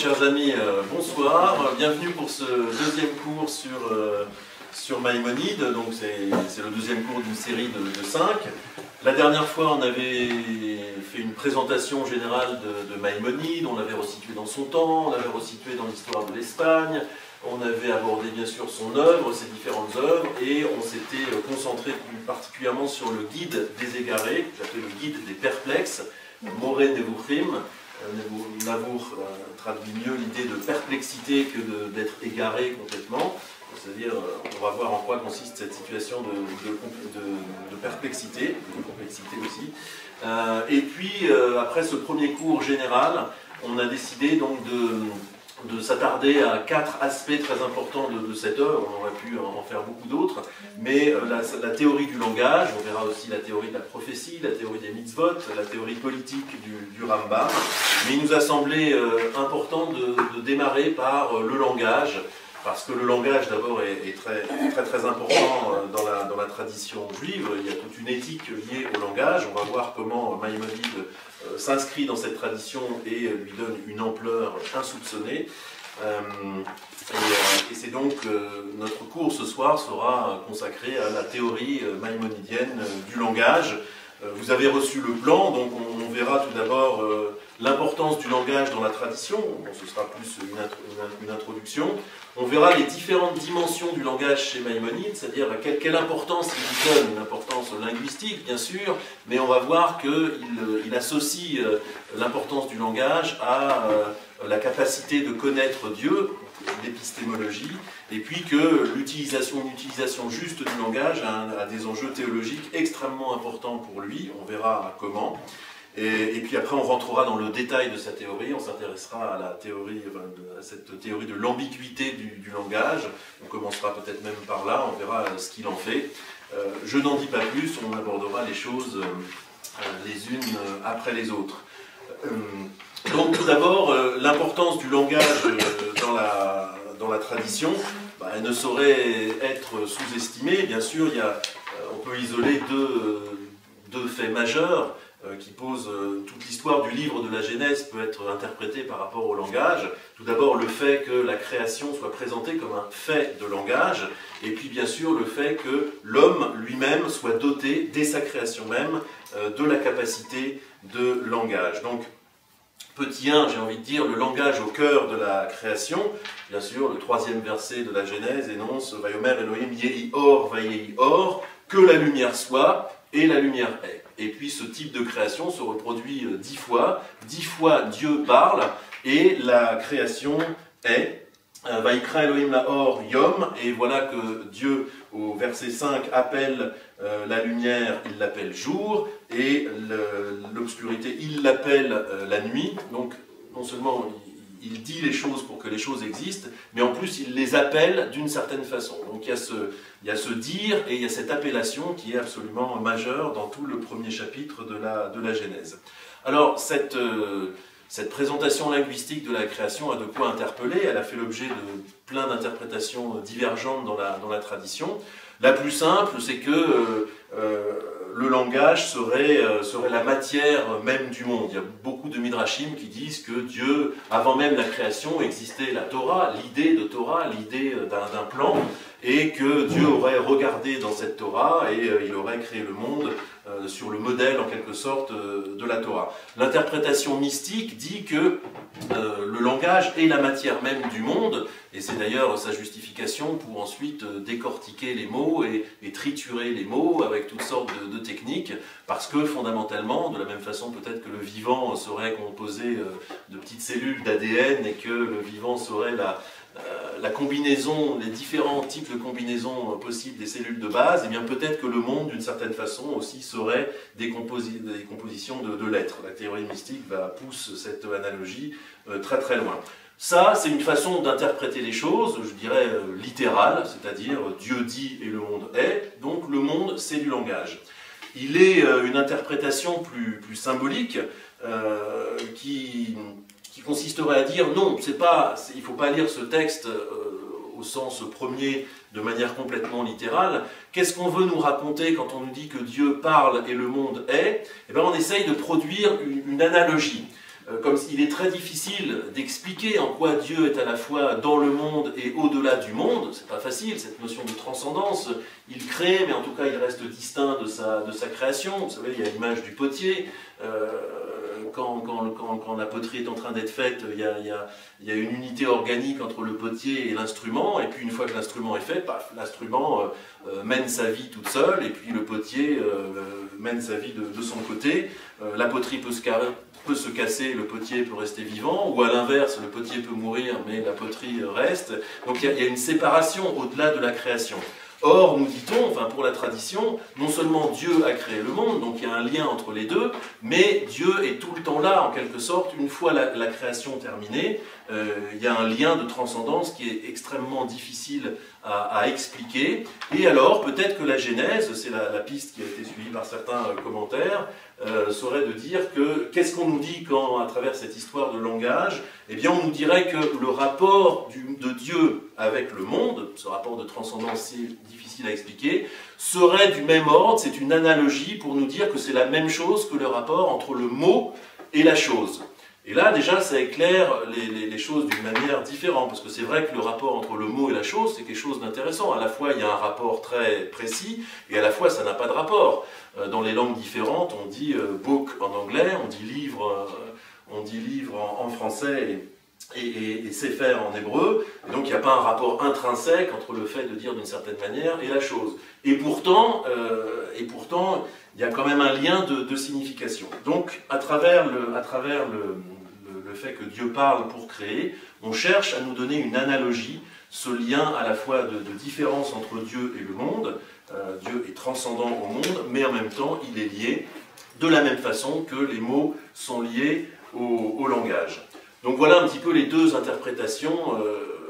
chers amis, bonsoir. Bienvenue pour ce deuxième cours sur Maïmonide. Donc c'est le deuxième cours d'une série de 5. La dernière fois, on avait fait une présentation générale de Maïmonide, on l'avait resitué dans son temps, on l'avait resitué dans l'histoire de l'Espagne, on avait abordé bien sûr son œuvre, ses différentes œuvres, et on s'était concentré plus particulièrement sur le guide des égarés, que j'appelle le guide des perplexes, Moré Nevuchim. Navour traduit mieux l'idée de perplexité que d'être égaré complètement. C'est-à-dire, on va voir en quoi consiste cette situation de perplexité, de complexité aussi. Et puis, après ce premier cours général, on a décidé donc de s'attarder à 4 aspects très importants de cette œuvre. On aurait pu en faire beaucoup d'autres, mais la théorie du langage, on verra aussi la théorie de la prophétie, la théorie des mitzvot, la théorie politique du Rambam. Mais il nous a semblé important de démarrer par le langage, parce que le langage d'abord est très important dans la tradition juive. Il y a toute une éthique liée au langage. On va voir comment Maïmonide s'inscrit dans cette tradition et lui donne une ampleur insoupçonnée. Et c'est donc notre cours ce soir sera consacré à la théorie maïmonidienne du langage. Vous avez reçu le plan, donc on verra tout d'abord l'importance du langage dans la tradition. Bon, ce sera plus une introduction. On verra les différentes dimensions du langage chez Maïmonide, c'est-à-dire quelle importance il lui donne, une importance linguistique bien sûr, mais on va voir qu'il associe l'importance du langage à la capacité de connaître Dieu, l'épistémologie, et puis que une utilisation juste du langage a des enjeux théologiques extrêmement importants pour lui. On verra comment. Et puis après, on rentrera dans le détail de sa théorie, on s'intéressera à cette théorie de l'ambiguïté du langage. On commencera peut-être même par là, on verra ce qu'il en fait. Je n'en dis pas plus, on abordera les choses les unes après les autres. Donc tout d'abord, l'importance du langage dans la tradition, elle ne saurait être sous-estimée. Bien sûr, on peut isoler deux faits majeurs qui posent toute l'histoire du livre de la Genèse peut être interprétée par rapport au langage. Tout d'abord, le fait que la création soit présentée comme un fait de langage, et puis bien sûr le fait que l'homme lui-même soit doté, dès sa création même, de la capacité de langage. Donc, petit 1, j'ai envie de dire, le langage au cœur de la création. Bien sûr, le 3e verset de la Genèse énonce « Vayomer Elohim yehi or vayehi or » que la lumière soit et la lumière est. Et puis ce type de création se reproduit 10 fois. 10 fois Dieu parle et la création est. Vaikra Elohim laor yom, et voilà que Dieu, au verset 5, appelle la lumière, il l'appelle jour, et l'obscurité, il l'appelle la nuit. Donc non seulement il dit les choses pour que les choses existent, mais en plus il les appelle d'une certaine façon. Donc il y a ce dire et il y a cette appellation qui est absolument majeure dans tout le premier chapitre de la Genèse. Alors cette présentation linguistique de la création a de quoi interpeller, elle a fait l'objet de plein d'interprétations divergentes dans la tradition. La plus simple, c'est que le langage serait la matière même du monde. Il y a beaucoup de midrashim qui disent que Dieu, avant même la création, existait la Torah, l'idée de Torah, l'idée d'un plan, et que Dieu aurait regardé dans cette Torah et il aurait créé le monde sur le modèle, en quelque sorte, de la Torah. L'interprétation mystique dit que le langage est la matière même du monde, et c'est d'ailleurs sa justification pour ensuite décortiquer les mots et triturer les mots avec toutes sortes de techniques, parce que fondamentalement, de la même façon peut-être que le vivant serait composé de petites cellules d'ADN et que le vivant serait la combinaison, les différents types de combinaisons possibles des cellules de base, et bien peut-être que le monde, d'une certaine façon, aussi serait des compositions de lettres. La théorie mystique pousse cette analogie très très loin. Ça, c'est une façon d'interpréter les choses, je dirais littérale, c'est-à-dire Dieu dit et le monde est, donc le monde c'est du langage. Il est une interprétation plus symbolique qui consisterait à dire non, il ne faut pas lire ce texte au sens premier de manière complètement littérale. Qu'est-ce qu'on veut nous raconter quand on nous dit que Dieu parle et le monde est? Eh bien, on essaye de produire une analogie. comme il est très difficile d'expliquer en quoi Dieu est à la fois dans le monde et au-delà du monde. C'est pas facile, cette notion de transcendance. Il crée, mais en tout cas il reste distinct de sa création. Vous savez, il y a l'image du potier. Quand la poterie est en train d'être faite, il y a une unité organique entre le potier et l'instrument, et puis une fois que l'instrument est fait, paf, l'instrument mène sa vie toute seule, et puis le potier mène sa vie de son côté. La poterie peut se casser, le potier peut rester vivant, ou à l'inverse, le potier peut mourir, mais la poterie reste. Donc il y a une séparation au-delà de la création. Or, nous dit-on, enfin pour la tradition, non seulement Dieu a créé le monde, donc il y a un lien entre les deux, mais Dieu est tout le temps là, en quelque sorte, une fois la création terminée. Il y a un lien de transcendance qui est extrêmement difficile à expliquer. Et alors, peut-être que la Genèse, c'est la piste qui a été suivie par certains commentaires, serait de dire que, qu'est-ce qu'on nous dit quand, à travers cette histoire de langage, eh bien on nous dirait que le rapport de Dieu avec le monde, ce rapport de transcendance si difficile à expliquer, serait du même ordre, c'est une analogie pour nous dire que c'est la même chose que le rapport entre le mot et la chose. Et là, déjà, ça éclaire les choses d'une manière différente, parce que c'est vrai que le rapport entre le mot et la chose, c'est quelque chose d'intéressant. À la fois, il y a un rapport très précis, et à la fois, ça n'a pas de rapport. Dans les langues différentes, on dit book en anglais, on dit livre en français, et sefer en hébreu. Et donc, il n'y a pas un rapport intrinsèque entre le fait de dire d'une certaine manière et la chose. Et pourtant, il y a quand même un lien de signification. Donc, à travers le fait que Dieu parle pour créer, on cherche à nous donner une analogie, ce lien à la fois de différence entre Dieu et le monde. Dieu est transcendant au monde, mais en même temps, il est lié de la même façon que les mots sont liés au langage. Donc voilà un petit peu les deux interprétations,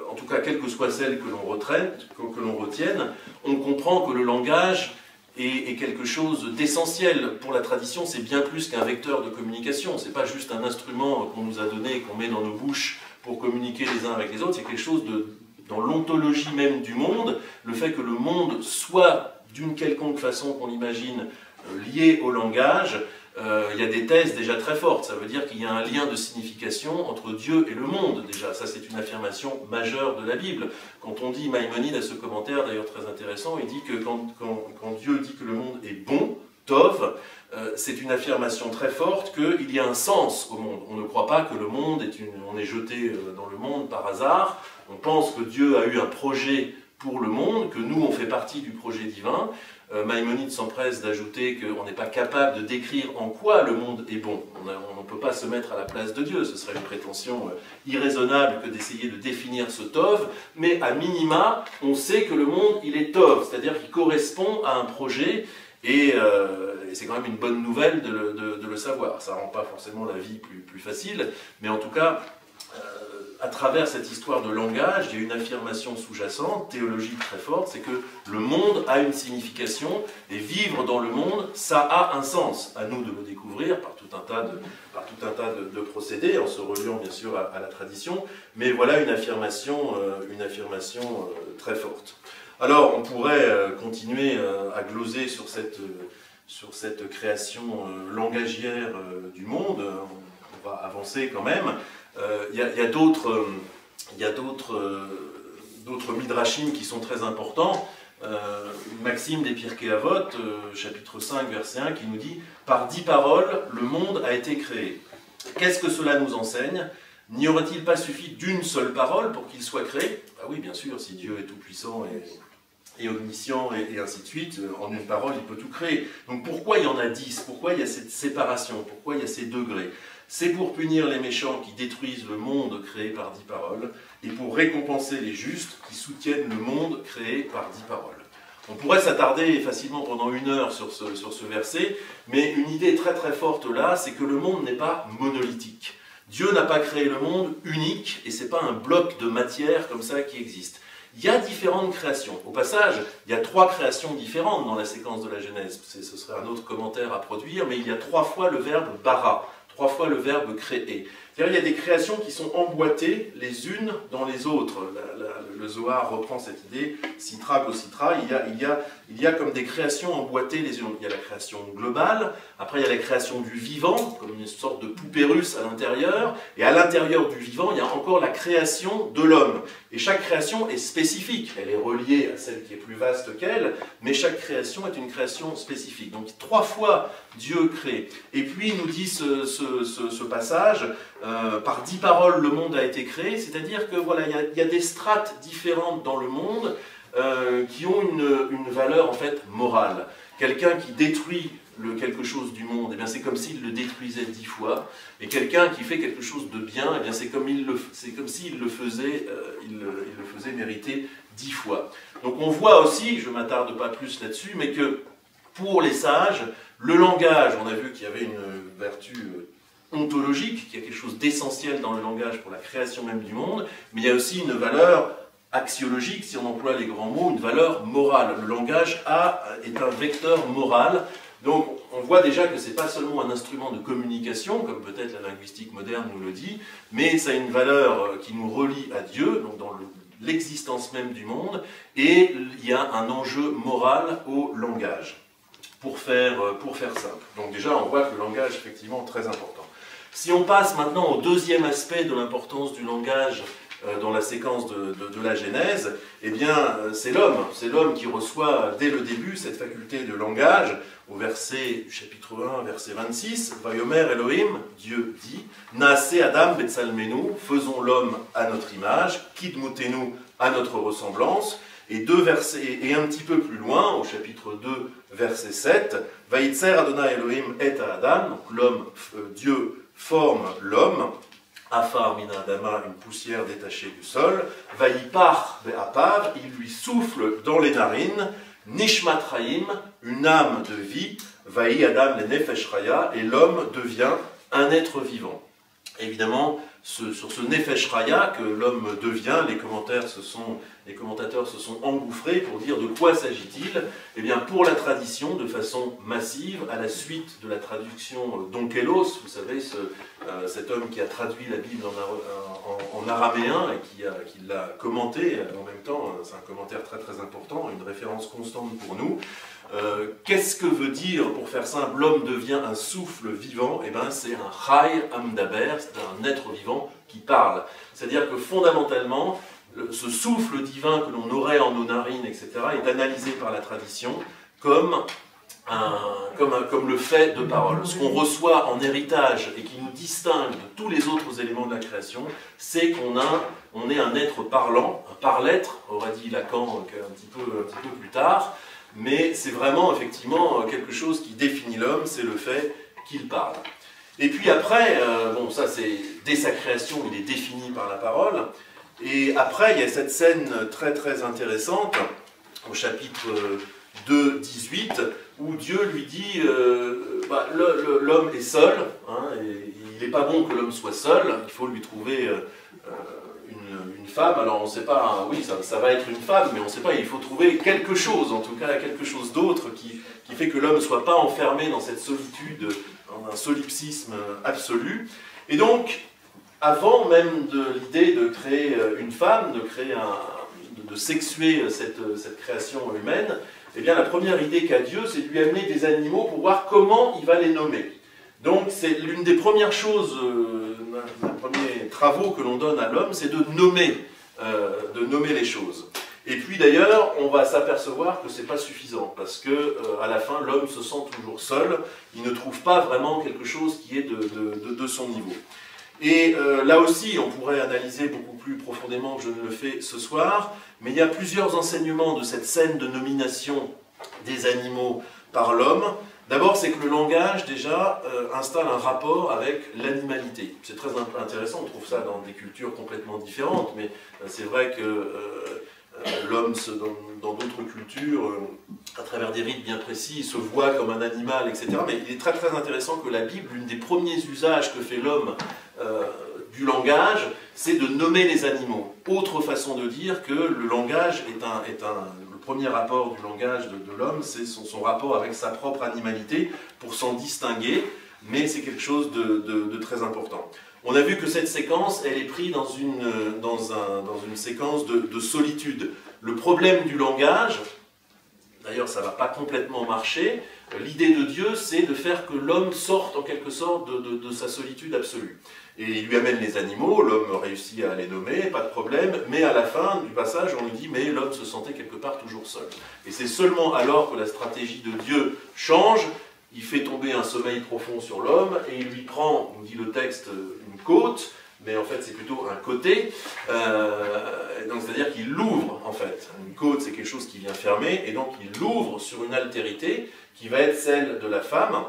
en tout cas quelle que soit celle que l'on retienne, on comprend que le langage est quelque chose d'essentiel pour la tradition. C'est bien plus qu'un vecteur de communication, c'est pas juste un instrument qu'on nous a donné et qu'on met dans nos bouches pour communiquer les uns avec les autres, c'est quelque chose dans l'ontologie même du monde, le fait que le monde soit d'une quelconque façon qu'on l'imagine lié au langage. Il y a des thèses déjà très fortes, ça veut dire qu'il y a un lien de signification entre Dieu et le monde, déjà, ça c'est une affirmation majeure de la Bible. Quand on dit, Maïmonide a ce commentaire d'ailleurs très intéressant, il dit que quand Dieu dit que le monde est bon, Tov, c'est une affirmation très forte qu'il y a un sens au monde. On ne croit pas que le monde on est jeté dans le monde par hasard, on pense que Dieu a eu un projet pour le monde, que nous on fait partie du projet divin. Maïmonide s'empresse d'ajouter qu'on n'est pas capable de décrire en quoi le monde est bon. On ne peut pas se mettre à la place de Dieu, ce serait une prétention irraisonnable que d'essayer de définir ce Tov, mais à minima, on sait que le monde, il est Tov, c'est-à-dire qu'il correspond à un projet, et c'est quand même une bonne nouvelle de le savoir. Ça ne rend pas forcément la vie plus facile, mais en tout cas, à travers cette histoire de langage, il y a une affirmation sous-jacente, théologique très forte, c'est que le monde a une signification, et vivre dans le monde, ça a un sens. À nous de le découvrir par tout un tas de procédés, en se reliant bien sûr à la tradition, mais voilà une affirmation très forte. Alors, on pourrait continuer à gloser sur cette création langagière du monde, on va avancer quand même. Il y a d'autres midrashim qui sont très importants. Maxime des Pirkei Avot, chapitre 5, verset 1, qui nous dit « Par 10 paroles, le monde a été créé. Qu'est-ce que cela nous enseigne? N'y aurait-il pas suffi d'une seule parole pour qu'il soit créé ?» Ah oui, bien sûr, si Dieu est tout-puissant et omniscient et ainsi de suite, en une parole, il peut tout créer. Donc pourquoi il y en a 10? Pourquoi il y a cette séparation? Pourquoi il y a ces degrés? C'est pour punir les méchants qui détruisent le monde créé par 10 paroles, et pour récompenser les justes qui soutiennent le monde créé par 10 paroles. On pourrait s'attarder facilement pendant 1 heure sur ce verset, mais une idée très très forte là, c'est que le monde n'est pas monolithique. Dieu n'a pas créé le monde unique, et ce n'est pas un bloc de matière comme ça qui existe. Il y a différentes créations. Au passage, il y a 3 créations différentes dans la séquence de la Genèse. Ce serait un autre commentaire à produire, mais il y a 3 fois le verbe bara, 3 fois le verbe créer. C'est-à-dire il y a des créations qui sont emboîtées les unes dans les autres. Le Zohar reprend cette idée, citra co-citra, il y a comme des créations emboîtées les unes. Il y a la création globale, après il y a la création du vivant, comme une sorte de poupée russe à l'intérieur, et à l'intérieur du vivant, il y a encore la création de l'homme. Et chaque création est spécifique, elle est reliée à celle qui est plus vaste qu'elle, mais chaque création est une création spécifique. Donc 3 fois Dieu crée. Et puis il nous dit ce passage, par 10 paroles le monde a été créé, c'est-à-dire que voilà, il y a des strates différentes dans le monde qui ont une valeur en fait morale. Quelqu'un qui détruit quelque chose du monde, eh bien c'est comme s'il le détruisait 10 fois, et quelqu'un qui fait quelque chose de bien, eh bien c'est comme s'il le faisait, il le faisait mériter 10 fois. Donc on voit aussi, je ne m'attarde pas plus là-dessus, mais que pour les sages, le langage, on a vu qu'il y avait une vertu ontologique, qu'il y a quelque chose d'essentiel dans le langage pour la création même du monde, mais il y a aussi une valeur axiologique, si on emploie les grands mots, une valeur morale. Le langage est un vecteur moral. Donc on voit déjà que ce n'est pas seulement un instrument de communication, comme peut-être la linguistique moderne nous le dit, mais ça a une valeur qui nous relie à Dieu, donc dans l'existence même du monde, et il y a un enjeu moral au langage, pour faire simple. Donc déjà on voit que le langage est effectivement très important. Si on passe maintenant au deuxième aspect de l'importance du langage dans la séquence de la Genèse, eh bien c'est l'homme qui reçoit dès le début cette faculté de langage. Au verset chapitre 1, verset 26, Vayomer Elohim, Dieu dit, Naase Adam Betsalmenu, faisons l'homme à notre image, Kidmutenu à notre ressemblance. Et un petit peu plus loin, au chapitre 2, verset 7, Vaïtser Adonai Elohim et Adam, donc l'homme, Dieu forme l'homme, Afar mina Adama, une poussière détachée du sol, Vaïpar be'apav, il lui souffle dans les narines, Nishmat Chaim, une âme de vie, Vaï Adam le Nefesh Raya, et l'homme devient un être vivant. Évidemment, sur ce Nefesh Raya que l'homme devient, les commentateurs se sont engouffrés pour dire de quoi s'agit-il. Eh bien, pour la tradition, de façon massive, à la suite de la traduction d'Onkelos, vous savez, cet homme qui a traduit la Bible en araméen et qui l'a commenté en même temps, c'est un commentaire très très important, une référence constante pour nous. Qu'est-ce que veut dire, pour faire simple, l'homme devient un souffle vivant? Eh bien, c'est un Chai Amdaber, c'est un être vivant qui parle. C'est-à-dire que fondamentalement, ce souffle divin que l'on aurait en nos narines, etc., est analysé par la tradition comme le fait de parole. Ce qu'on reçoit en héritage et qui nous distingue de tous les autres éléments de la création, c'est qu'on est un être parlant, un par-l'être, aurait dit Lacan un petit peu plus tard, mais c'est vraiment effectivement quelque chose qui définit l'homme, c'est le fait qu'il parle. Et puis après, bon ça c'est dès sa création, il est défini par la parole, et après il y a cette scène très très intéressante, au chapitre 2, 18, où Dieu lui dit, l'homme est seul, hein, et il n'est pas bon que l'homme soit seul, il faut lui trouver une femme. Alors on ne sait pas, oui ça va être une femme, mais on ne sait pas, il faut trouver quelque chose, en tout cas quelque chose d'autre qui fait que l'homme ne soit pas enfermé dans cette solitude, dans un solipsisme absolu. Et donc, avant même de l'idée de créer une femme, de sexuer cette création humaine, eh bien la première idée qu'a Dieu, c'est de lui amener des animaux pour voir comment il va les nommer. Donc c'est l'une des premières choses, l'un des premiers travaux que l'on donne à l'homme, c'est de nommer les choses. Et puis d'ailleurs, on va s'apercevoir que ce n'est pas suffisant, parce que à la fin, l'homme se sent toujours seul, il ne trouve pas vraiment quelque chose qui est de son niveau. Et là aussi, on pourrait analyser beaucoup plus profondément que je ne le fais ce soir, mais il y a plusieurs enseignements de cette scène de nomination des animaux par l'homme. D'abord, c'est que le langage, déjà, installe un rapport avec l'animalité. C'est très intéressant, on trouve ça dans des cultures complètement différentes, mais c'est vrai que l'homme, dans d'autres cultures, à travers des rites bien précis, se voit comme un animal, etc. Mais il est très très intéressant que la Bible, l'une des premiers usages que fait l'homme du langage, c'est de nommer les animaux. Autre façon de dire que le langage le premier rapport du langage de l'homme, c'est son rapport avec sa propre animalité pour s'en distinguer, mais c'est quelque chose de très important. On a vu que cette séquence, elle est prise dans une séquence de solitude. Le problème du langage, d'ailleurs ça ne va pas complètement marcher, l'idée de Dieu c'est de faire que l'homme sorte en quelque sorte de sa solitude absolue. Et il lui amène les animaux, l'homme réussit à les nommer, pas de problème, mais à la fin du passage on lui dit mais l'homme se sentait quelque part toujours seul. Et c'est seulement alors que la stratégie de Dieu change, il fait tomber un sommeil profond sur l'homme et il lui prend, nous dit le texte, une côte, mais en fait c'est plutôt un côté, donc c'est-à-dire qu'il l'ouvre en fait. Une côte c'est quelque chose qui vient fermer, et donc il l'ouvre sur une altérité qui va être celle de la femme,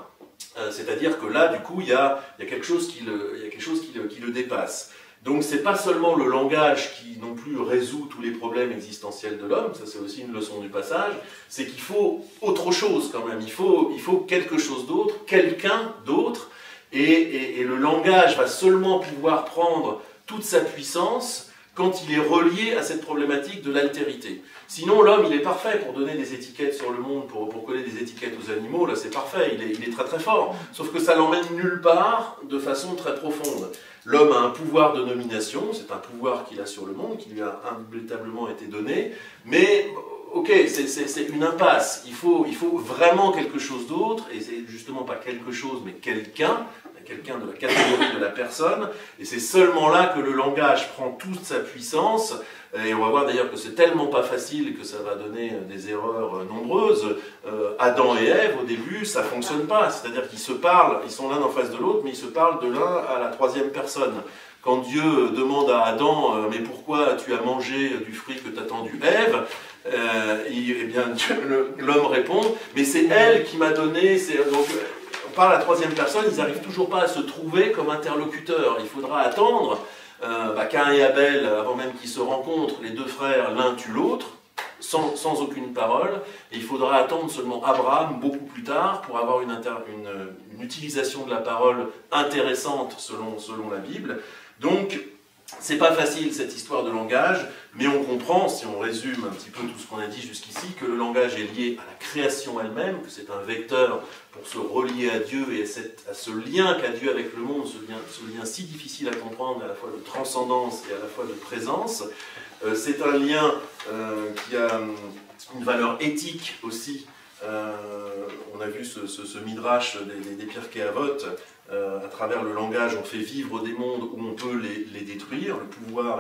c'est-à-dire que là du coup il y a quelque chose qui le dépasse. Donc c'est pas seulement le langage qui non plus résout tous les problèmes existentiels de l'homme, ça c'est aussi une leçon du passage, c'est qu'il faut autre chose quand même, il faut quelque chose d'autre, quelqu'un d'autre, et le langage va seulement pouvoir prendre toute sa puissance quand il est relié à cette problématique de l'altérité. Sinon, l'homme, il est parfait pour donner des étiquettes sur le monde, pour coller des étiquettes aux animaux, là c'est parfait, il est très très fort. Sauf que ça l'emmène nulle part de façon très profonde. L'homme a un pouvoir de nomination, c'est un pouvoir qu'il a sur le monde, qui lui a indubitablement été donné, mais ok, c'est une impasse, il faut vraiment quelque chose d'autre, et c'est justement pas quelque chose, mais quelqu'un de la catégorie de la personne, et c'est seulement là que le langage prend toute sa puissance, et on va voir d'ailleurs que c'est tellement pas facile que ça va donner des erreurs nombreuses. Adam et Ève, au début, ça fonctionne pas, c'est-à-dire qu'ils se parlent, ils sont l'un en face de l'autre, mais ils se parlent de l'un à la troisième personne. Quand Dieu demande à Adam « Mais pourquoi tu as mangé du fruit que t'a tendu Ève ?» eh bien, l'homme répond « Mais c'est elle qui m'a donné... » Donc, par la troisième personne, ils n'arrivent toujours pas à se trouver comme interlocuteurs. Il faudra attendre Caïn et Abel, avant même qu'ils se rencontrent, les deux frères, l'un tue l'autre, sans aucune parole, et il faudra attendre seulement Abraham, beaucoup plus tard, pour avoir une utilisation de la parole intéressante selon la Bible. Donc, c'est pas facile cette histoire de langage, mais on comprend, si on résume un petit peu tout ce qu'on a dit jusqu'ici, que le langage est lié à la création elle-même, que c'est un vecteur pour se relier à Dieu et à ce lien qu'a Dieu avec le monde, ce lien si difficile à comprendre, à la fois de transcendance et à la fois de présence. C'est un lien qui a une valeur éthique aussi. On a vu ce midrash des Pirkei Avot. À travers le langage, on fait vivre des mondes où on peut les détruire. Le pouvoir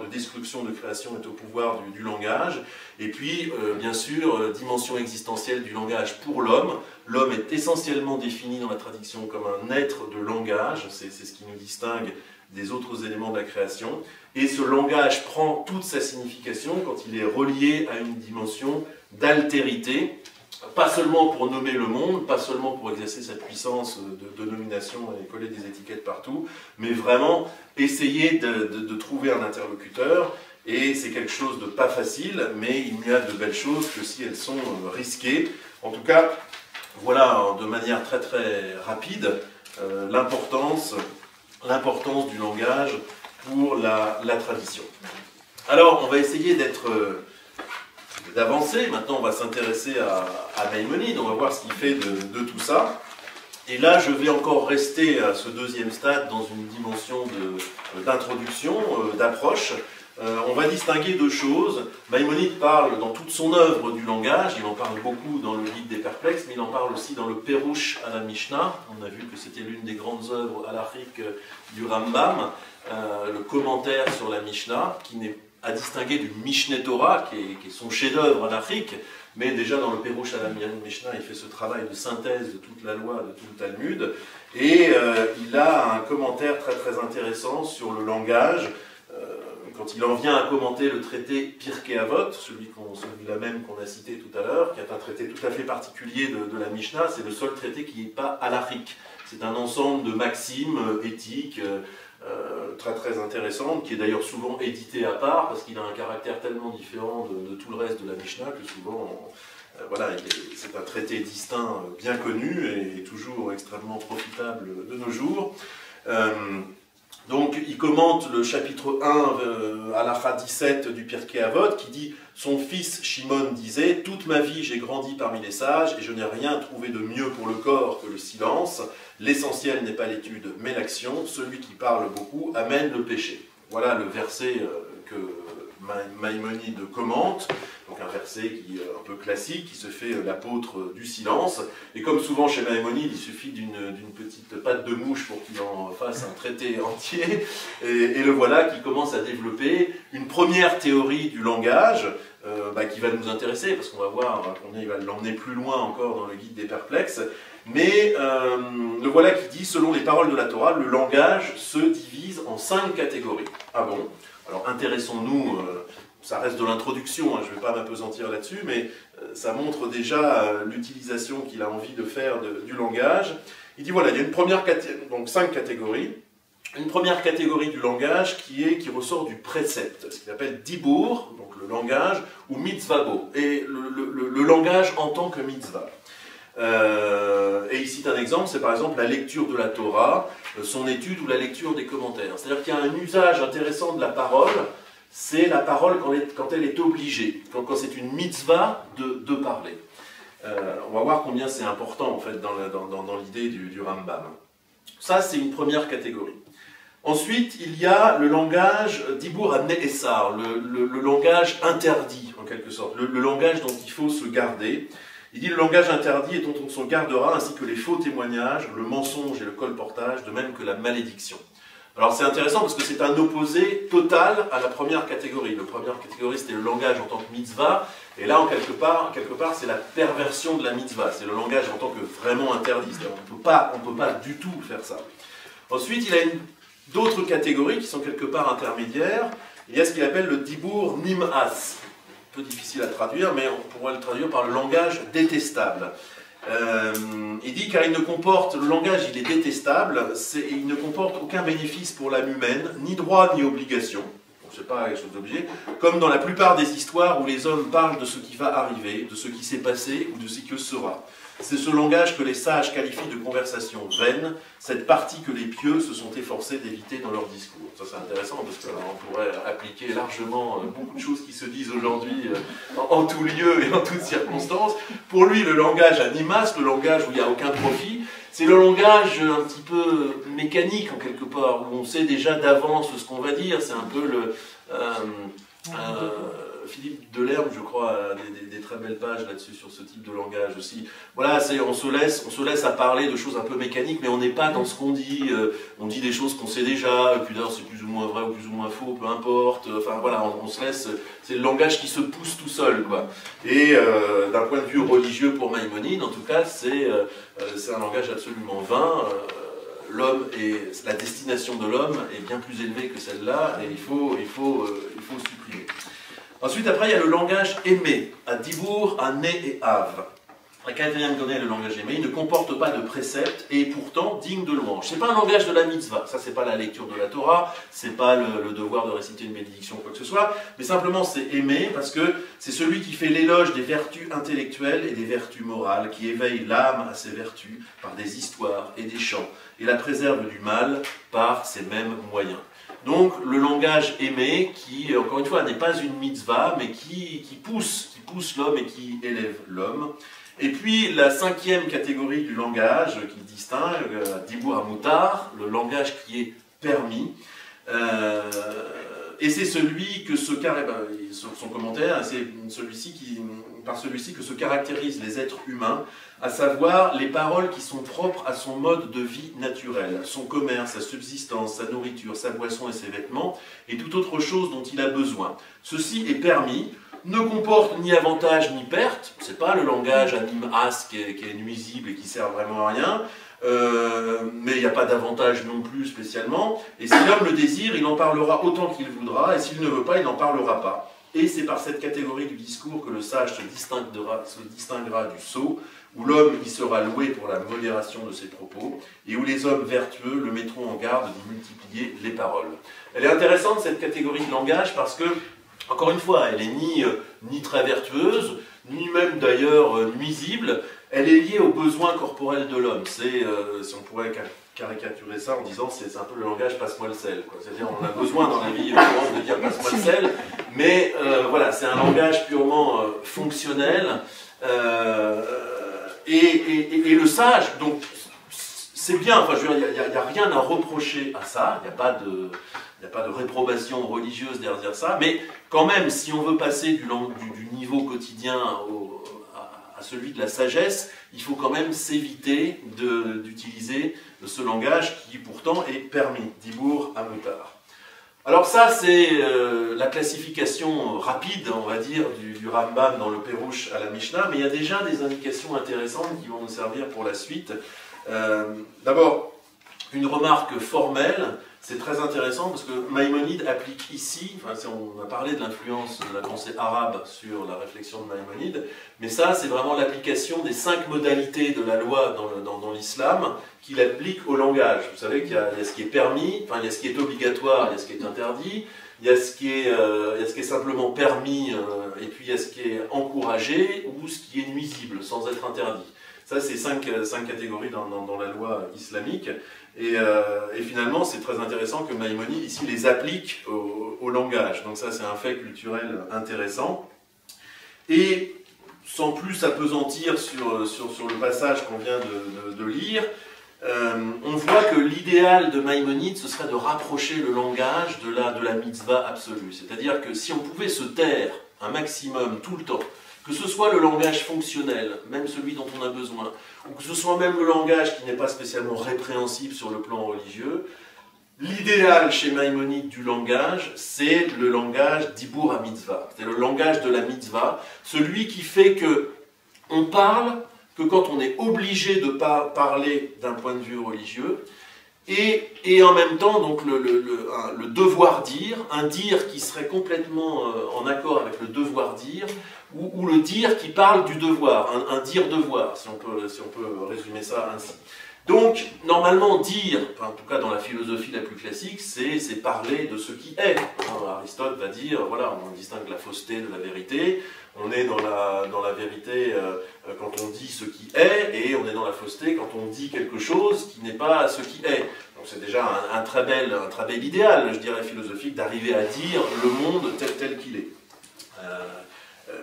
de destruction, de création est au pouvoir du langage. Et puis, bien sûr, dimension existentielle du langage pour l'homme. L'homme est essentiellement défini dans la tradition comme un être de langage. C'est ce qui nous distingue des autres éléments de la création. Et ce langage prend toute sa signification quand il est relié à une dimension d'altérité. Pas seulement pour nommer le monde, pas seulement pour exercer cette puissance de nomination et coller des étiquettes partout, mais vraiment essayer de trouver un interlocuteur, et c'est quelque chose de pas facile, mais il n'y a de belles choses que si elles sont risquées. En tout cas, voilà de manière très très rapide l'importance du langage pour la tradition. Alors, on va essayer d'avancer. Maintenant, on va s'intéresser à Maïmonide, on va voir ce qu'il fait de tout ça. Et là, je vais encore rester à ce deuxième stade dans une dimension d'introduction, d'approche. On va distinguer deux choses. Maïmonide parle dans toute son œuvre du langage, il en parle beaucoup dans le Guide des Perplexes, mais il en parle aussi dans le Pérouche à la Mishnah. On a vu que c'était l'une des grandes œuvres halachiques du Rambam, le commentaire sur la Mishnah, qui n'est à distinguer du Mishneh Torah, qui est son chef-d'œuvre halachique, mais déjà dans le Pérouche à la Mishnah, il fait ce travail de synthèse de toute la loi, de tout le Talmud, et il a un commentaire très très intéressant sur le langage, quand il en vient à commenter le traité Pirkei Avot, celui-là même qu'on a cité tout à l'heure, qui est un traité tout à fait particulier de la Mishnah, c'est le seul traité qui n'est pas halachique. C'est un ensemble de maximes éthiques, très très intéressante, qui est d'ailleurs souvent édité à part, parce qu'il a un caractère tellement différent de tout le reste de la Mishnah, que souvent, voilà, c'est un traité distinct, bien connu, et toujours extrêmement profitable de nos jours. Donc il commente le chapitre 1, Halacha 17 du Pirkei Avot, qui dit « Son fils Shimon disait « Toute ma vie j'ai grandi parmi les sages, et je n'ai rien trouvé de mieux pour le corps que le silence. L'essentiel n'est pas l'étude, mais l'action. Celui qui parle beaucoup amène le péché. » Voilà le verset que Maïmonide commente, donc un verset qui est un peu classique, qui se fait l'apôtre du silence. Et comme souvent chez Maïmonide, il suffit d'une petite patte de mouche pour qu'il en fasse un traité entier. Et le voilà qui commence à développer une première théorie du langage, qui va nous intéresser, parce qu'on va voir combien il va l'emmener plus loin encore dans le guide des perplexes. Mais le voilà qui dit, selon les paroles de la Torah, le langage se divise en 5 catégories. Ah bon? Alors intéressons-nous, ça reste de l'introduction, je ne vais pas m'appesantir là-dessus, mais ça montre déjà l'utilisation qu'il a envie de faire du langage. Il dit voilà, il y a une première donc 5 catégories. Une première catégorie du langage qui ressort du précepte, ce qu'il appelle dibour, donc le langage, ou mitzvabo, et le langage en tant que mitzvah. Et il cite un exemple, c'est par exemple la lecture de la Torah, son étude ou la lecture des commentaires. C'est-à-dire qu'il y a un usage intéressant de la parole, c'est la parole quand elle est obligée, quand c'est une mitzvah de parler. On va voir combien c'est important en fait dans l'idée du Rambam. Ça c'est une première catégorie. Ensuite, il y a le langage Dibur ha-Ne'esar, le langage interdit en quelque sorte, le langage dont il faut se garder. Il dit le langage interdit et dont on se gardera, ainsi que les faux témoignages, le mensonge et le colportage, de même que la malédiction. Alors c'est intéressant parce que c'est un opposé total à la première catégorie. La première catégorie c'était le langage en tant que mitzvah, et là en quelque part c'est la perversion de la mitzvah, c'est le langage en tant que vraiment interdit. On ne peut pas du tout faire ça. Ensuite il y a d'autres catégories qui sont quelque part intermédiaires. Il y a ce qu'il appelle le dibur nim'as. Un peu difficile à traduire, mais on pourrait le traduire par le langage détestable. Il dit car il ne comporte, le langage il est détestable, il ne comporte aucun bénéfice pour l'âme humaine, ni droit ni obligation, c'est pas quelque chose d'obligé, comme dans la plupart des histoires où les hommes parlent de ce qui va arriver, de ce qui s'est passé ou de ce qui sera. C'est ce langage que les sages qualifient de conversation vaine, cette partie que les pieux se sont efforcés d'éviter dans leur discours. Ça c'est intéressant parce qu'on pourrait appliquer largement beaucoup de choses qui se disent aujourd'hui en tout lieu et en toutes circonstances. Pour lui, le langage animas, le langage où il n'y a aucun profit, c'est le langage un petit peu mécanique en quelque part, où on sait déjà d'avance ce qu'on va dire. C'est un peu le... Philippe Delerme, je crois, a des très belles pages là-dessus sur ce type de langage aussi. Voilà, on se laisse à parler de choses un peu mécaniques, mais on n'est pas dans ce qu'on dit. On dit des choses qu'on sait déjà, et puis d'ailleurs c'est plus ou moins vrai ou plus ou moins faux, peu importe. Enfin voilà, on se laisse. C'est le langage qui se pousse tout seul, quoi. Et d'un point de vue religieux pour Maïmonide, en tout cas, c'est un langage absolument vain. L'homme et la destination de l'homme est bien plus élevée que celle-là, et il faut supprimer. Ensuite, après, il y a le langage aimé, à Dibour, à Né et Av. La quatrième donnée, le langage aimé, il ne comporte pas de préceptes et est pourtant digne de louange. Ce n'est pas un langage de la mitzvah, ça c'est pas la lecture de la Torah, c'est pas le devoir de réciter une bénédiction ou quoi que ce soit, mais simplement c'est aimé parce que c'est celui qui fait l'éloge des vertus intellectuelles et des vertus morales, qui éveille l'âme à ses vertus par des histoires et des chants, et la préserve du mal par ces mêmes moyens. Donc le langage aimé qui, encore une fois, n'est pas une mitzvah, mais qui pousse l'homme et qui élève l'homme. Et puis la cinquième catégorie du langage qui distingue, Dibur ha-Mutar, le langage qui est permis. Et c'est celui que son commentaire, c'est par celui-ci que se caractérisent les êtres humains, à savoir les paroles qui sont propres à son mode de vie naturel, son commerce, sa subsistance, sa nourriture, sa boisson et ses vêtements, et toute autre chose dont il a besoin. Ceci est permis, ne comporte ni avantage ni perte, c'est pas le langage animas qui est nuisible et qui sert vraiment à rien, mais il n'y a pas d'avantage non plus spécialement, et si l'homme le désire, il en parlera autant qu'il voudra, et s'il ne veut pas, il n'en parlera pas. Et c'est par cette catégorie du discours que le sage se distinguera du sot, où l'homme y sera loué pour la modération de ses propos, et où les hommes vertueux le mettront en garde de multiplier les paroles. Elle est intéressante cette catégorie de langage parce que, encore une fois, elle n'est ni très vertueuse, ni même d'ailleurs nuisible, elle est liée aux besoins corporels de l'homme. C'est, si on pourrait caricaturer ça en disant c'est un peu le langage passe-moi le sel. C'est-à-dire on a besoin dans la vie courante de dire passe-moi le sel, mais voilà, c'est un langage purement fonctionnel. Et le sage, donc c'est bien, enfin je veux dire, il n'y a rien à reprocher à ça, il n'y a pas de réprobation religieuse derrière ça, mais quand même, si on veut passer du niveau quotidien à celui de la sagesse, il faut quand même s'éviter d'utiliser ce langage qui pourtant est permis, Dibur Hamutar. Alors ça, c'est la classification rapide, on va dire, du Rambam dans le Pérouche à la Mishnah, mais il y a déjà des indications intéressantes qui vont nous servir pour la suite. D'abord, une remarque formelle, c'est très intéressant parce que Maïmonide applique ici, enfin, on a parlé de l'influence de la pensée arabe sur la réflexion de Maïmonide, mais ça c'est vraiment l'application des 5 modalités de la loi dans l'islam qu'il applique au langage. Vous savez qu'il y a ce qui est permis, enfin il y a ce qui est obligatoire, il y a ce qui est interdit, il y a ce qui est simplement permis, et puis il y a ce qui est encouragé ou ce qui est nuisible sans être interdit. Ça, c'est 5 catégories dans la loi islamique. Et finalement, c'est très intéressant que Maïmonide, ici, les applique au langage. Donc ça, c'est un fait culturel intéressant. Et sans plus s'apesantir sur le passage qu'on vient de lire, on voit que l'idéal de Maïmonide, ce serait de rapprocher le langage de la mitzvah absolue. C'est-à-dire que si on pouvait se taire un maximum tout le temps, que ce soit le langage fonctionnel, même celui dont on a besoin, ou que ce soit même le langage qui n'est pas spécialement répréhensible sur le plan religieux, l'idéal chez Maïmonide du langage, c'est le langage d'Ibur HaMitzvah. C'est le langage de la mitzvah, celui qui fait que on parle que quand on est obligé de parler d'un point de vue religieux, et en même temps, donc, le devoir dire, un dire qui serait complètement en accord avec le devoir dire, ou le dire qui parle du devoir, un dire-devoir, si on peut résumer ça ainsi. Donc, normalement, dire, enfin, en tout cas dans la philosophie la plus classique, c'est parler de ce qui est. Aristote va dire, voilà, on distingue la fausseté de la vérité, on est dans la vérité quand on dit ce qui est, et on est dans la fausseté quand on dit quelque chose qui n'est pas ce qui est. Donc c'est déjà un très bel idéal, je dirais, philosophique, d'arriver à dire le monde tel qu'il est.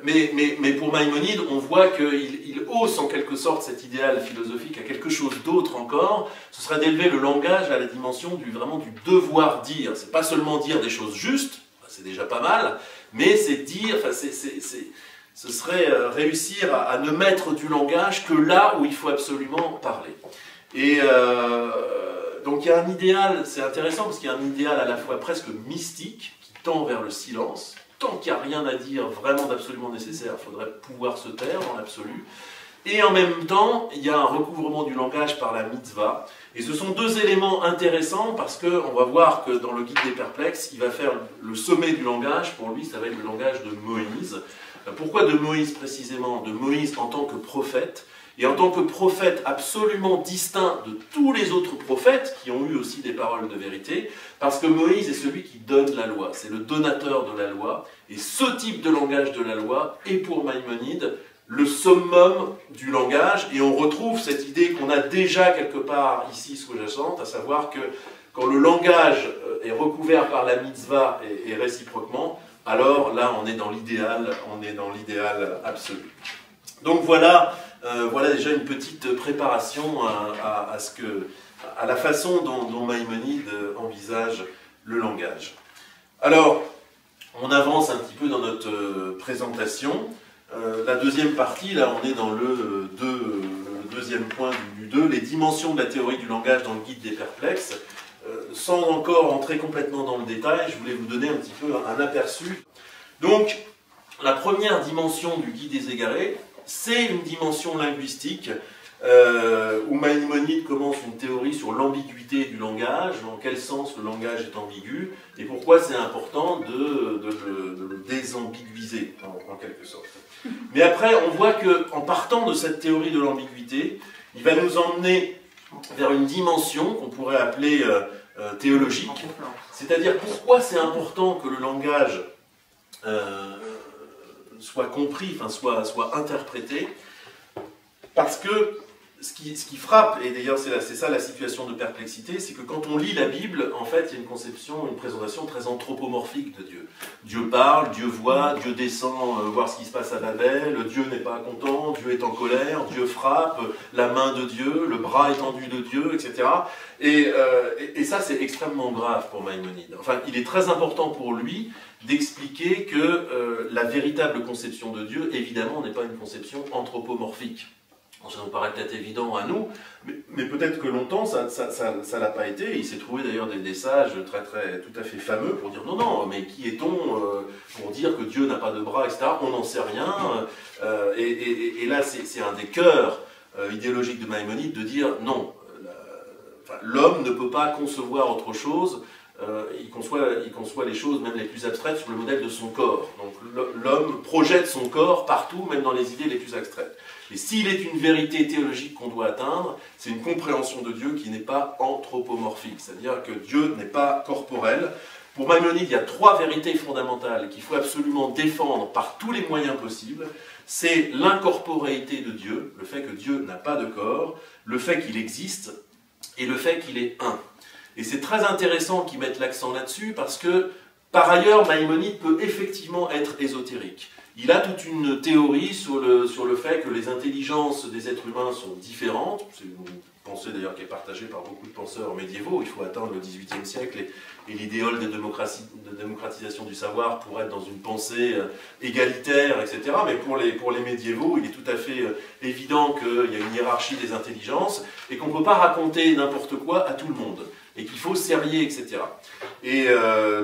Mais pour Maïmonide, on voit qu'il hausse en quelque sorte cet idéal philosophique à quelque chose d'autre encore. Ce serait d'élever le langage à la dimension vraiment du devoir dire. C'est pas seulement dire des choses justes, c'est déjà pas mal, mais c'est dire, enfin, ce serait réussir à ne mettre du langage que là où il faut absolument parler. Et donc il y a un idéal, c'est intéressant parce qu'il y a un idéal à la fois presque mystique qui tend vers le silence. Tant qu'il n'y a rien à dire vraiment d'absolument nécessaire, il faudrait pouvoir se taire dans l'absolu. Et en même temps, il y a un recouvrement du langage par la mitzvah. Et ce sont deux éléments intéressants parce qu'on va voir que dans le Guide des Perplexes, il va faire le sommet du langage. Pour lui, ça va être le langage de Moïse. Pourquoi de Moïse précisément? De Moïse en tant que prophète. Et en tant que prophète absolument distinct de tous les autres prophètes qui ont eu aussi des paroles de vérité, parce que Moïse est celui qui donne la loi, c'est le donateur de la loi, et ce type de langage de la loi est pour Maïmonide le summum du langage, et on retrouve cette idée qu'on a déjà quelque part ici sous-jacente, à savoir que quand le langage est recouvert par la mitzvah et réciproquement, alors là on est dans l'idéal absolu. Donc voilà déjà une petite préparation à la façon dont Maïmonide envisage le langage. Alors, on avance un petit peu dans notre présentation. La deuxième partie, là on est dans le deuxième point du 2, les dimensions de la théorie du langage dans le Guide des Perplexes. Sans encore entrer complètement dans le détail, je voulais vous donner un petit peu un aperçu. Donc, la première dimension du Guide des Égarés, c'est une dimension linguistique où Maïmonide commence une théorie sur l'ambiguïté du langage, dans quel sens le langage est ambigu, et pourquoi c'est important de le désambiguiser, en quelque sorte. Mais après, on voit qu'en partant de cette théorie de l'ambiguïté, il va nous emmener vers une dimension qu'on pourrait appeler théologique, c'est-à-dire pourquoi c'est important que le langage soit compris, enfin soit interprété, parce que ce qui frappe, et d'ailleurs c'est ça la situation de perplexité, c'est que quand on lit la Bible, en fait, il y a une conception, une présentation très anthropomorphique de Dieu. Dieu parle, Dieu voit, Dieu descend voir ce qui se passe à Babel, Dieu n'est pas content, Dieu est en colère, Dieu frappe, la main de Dieu, le bras étendu de Dieu, etc. Et ça, c'est extrêmement grave pour Maïmonide. Enfin, il est très important pour lui d'expliquer que la véritable conception de Dieu, évidemment, n'est pas une conception anthropomorphique. Ça nous paraît peut-être évident à nous, mais peut-être que longtemps ça l'a pas été. Il s'est trouvé d'ailleurs des sages tout à fait fameux pour dire non, mais qui est-on pour dire que Dieu n'a pas de bras, etc. On n'en sait rien. Et là, c'est un des cœurs idéologiques de Maïmonide de dire non, l'homme ne peut pas concevoir autre chose. Il conçoit les choses, même les plus abstraites, sur le modèle de son corps. Donc l'homme projette son corps partout, même dans les idées les plus abstraites. Et s'il est une vérité théologique qu'on doit atteindre, c'est une compréhension de Dieu qui n'est pas anthropomorphique, c'est-à-dire que Dieu n'est pas corporel. Pour Maïmonide, il y a 3 vérités fondamentales qu'il faut absolument défendre par tous les moyens possibles. C'est l'incorporéité de Dieu, le fait que Dieu n'a pas de corps, le fait qu'il existe et le fait qu'il est un. Et c'est très intéressant qu'ils mettent l'accent là-dessus parce que, par ailleurs, Maïmonide peut effectivement être ésotérique. Il a toute une théorie sur le fait que les intelligences des êtres humains sont différentes. C'est une pensée d'ailleurs qui est partagée par beaucoup de penseurs médiévaux. Il faut attendre le XVIIIe siècle et l'idéal de démocratisation du savoir pour être dans une pensée égalitaire, etc. Mais pour les médiévaux, il est tout à fait évident qu'il y a une hiérarchie des intelligences et qu'on ne peut pas raconter n'importe quoi à tout le monde. Et qu'il faut serrer, etc. Et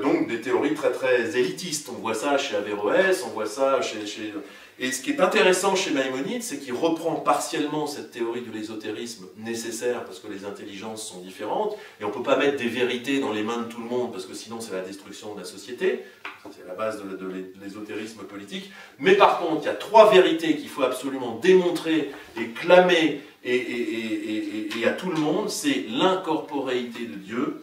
donc des théories très élitistes. On voit ça chez Averroès, on voit ça chez... Et ce qui est intéressant chez Maïmonide, c'est qu'il reprend partiellement cette théorie de l'ésotérisme nécessaire, parce que les intelligences sont différentes, et on ne peut pas mettre des vérités dans les mains de tout le monde, parce que sinon c'est la destruction de la société. C'est la base de l'ésotérisme politique. Mais par contre, il y a 3 vérités qu'il faut absolument démontrer et clamer et à tout le monde, c'est l'incorporéité de Dieu,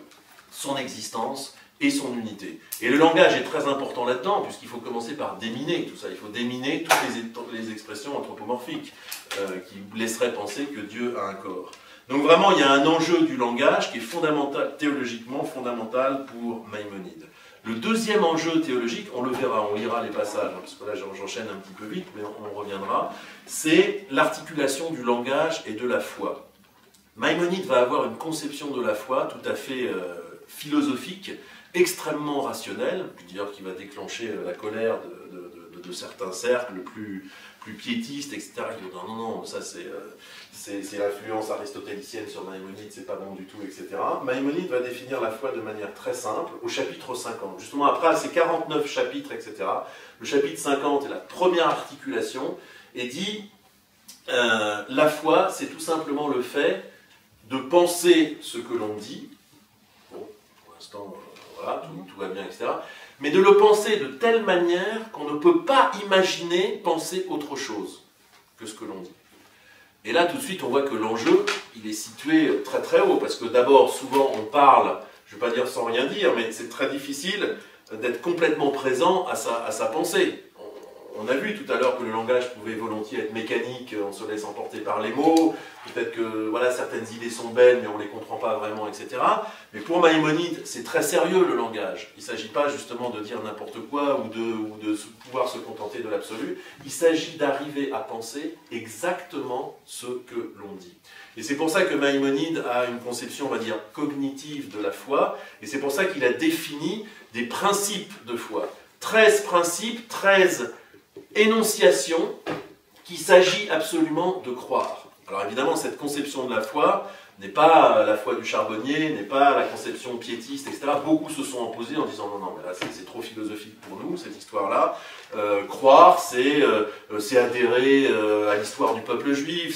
son existence et son unité. Et le langage est très important là-dedans, puisqu'il faut commencer par déminer tout ça. Il faut déminer toutes les expressions anthropomorphiques qui laisseraient penser que Dieu a un corps. Donc vraiment, il y a un enjeu du langage qui est fondamental, théologiquement fondamental pour Maïmonide. Le deuxième enjeu théologique, on le verra, on lira les passages, hein, parce que là j'enchaîne un petit peu vite, mais on reviendra, c'est l'articulation du langage et de la foi. Maïmonide va avoir une conception de la foi tout à fait philosophique, extrêmement rationnelle, d'ailleurs qui va déclencher la colère de certains cercles plus piétistes, etc. Qui vont dire non, ça c'est l'influence aristotélicienne sur Maïmonide, c'est pas bon du tout, etc. Maïmonide va définir la foi de manière très simple, au chapitre 50. Justement, après ces 49 chapitres, etc., le chapitre 50 est la première articulation, et dit la foi, c'est tout simplement le fait de penser ce que l'on dit. Bon, pour l'instant, voilà, tout va bien, etc. Mais de le penser de telle manière qu'on ne peut pas imaginer penser autre chose que ce que l'on dit. Et là, tout de suite, on voit que l'enjeu, il est situé très haut, parce que d'abord, souvent, on parle, je ne vais pas dire sans rien dire, mais c'est très difficile d'être complètement présent à sa pensée. On a vu tout à l'heure que le langage pouvait volontiers être mécanique, on se laisse emporter par les mots, peut-être que voilà, certaines idées sont belles, mais on ne les comprend pas vraiment, etc. Mais pour Maïmonide, c'est très sérieux le langage. Il ne s'agit pas justement de dire n'importe quoi ou de pouvoir se contenter de l'absolu. Il s'agit d'arriver à penser exactement ce que l'on dit. Et c'est pour ça que Maïmonide a une conception, on va dire, cognitive de la foi, et c'est pour ça qu'il a défini des principes de foi. 13 principes, 13 énonciation qu'il s'agit absolument de croire. Alors évidemment, cette conception de la foi n'est pas la foi du charbonnier, n'est pas la conception piétiste, etc. Beaucoup se sont opposés en disant non, mais là c'est trop philosophique pour nous, cette histoire-là. Croire, c'est adhérer à l'histoire du peuple juif,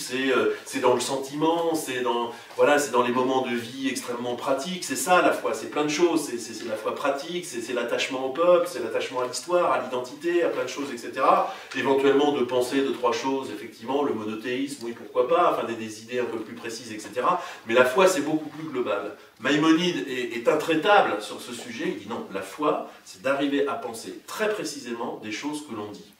c'est dans le sentiment, c'est dans les moments de vie extrêmement pratiques, c'est ça la foi, c'est plein de choses, c'est la foi pratique, c'est l'attachement au peuple, c'est l'attachement à l'histoire, à l'identité, à plein de choses, etc. Éventuellement de penser de 3 choses, effectivement, le monothéisme, oui pourquoi pas, enfin des idées un peu plus précises, etc. Mais la foi c'est beaucoup plus global. Maïmonide est intraitable sur ce sujet, il dit non, la foi c'est d'arriver à penser très précisément des choses que l'on dit.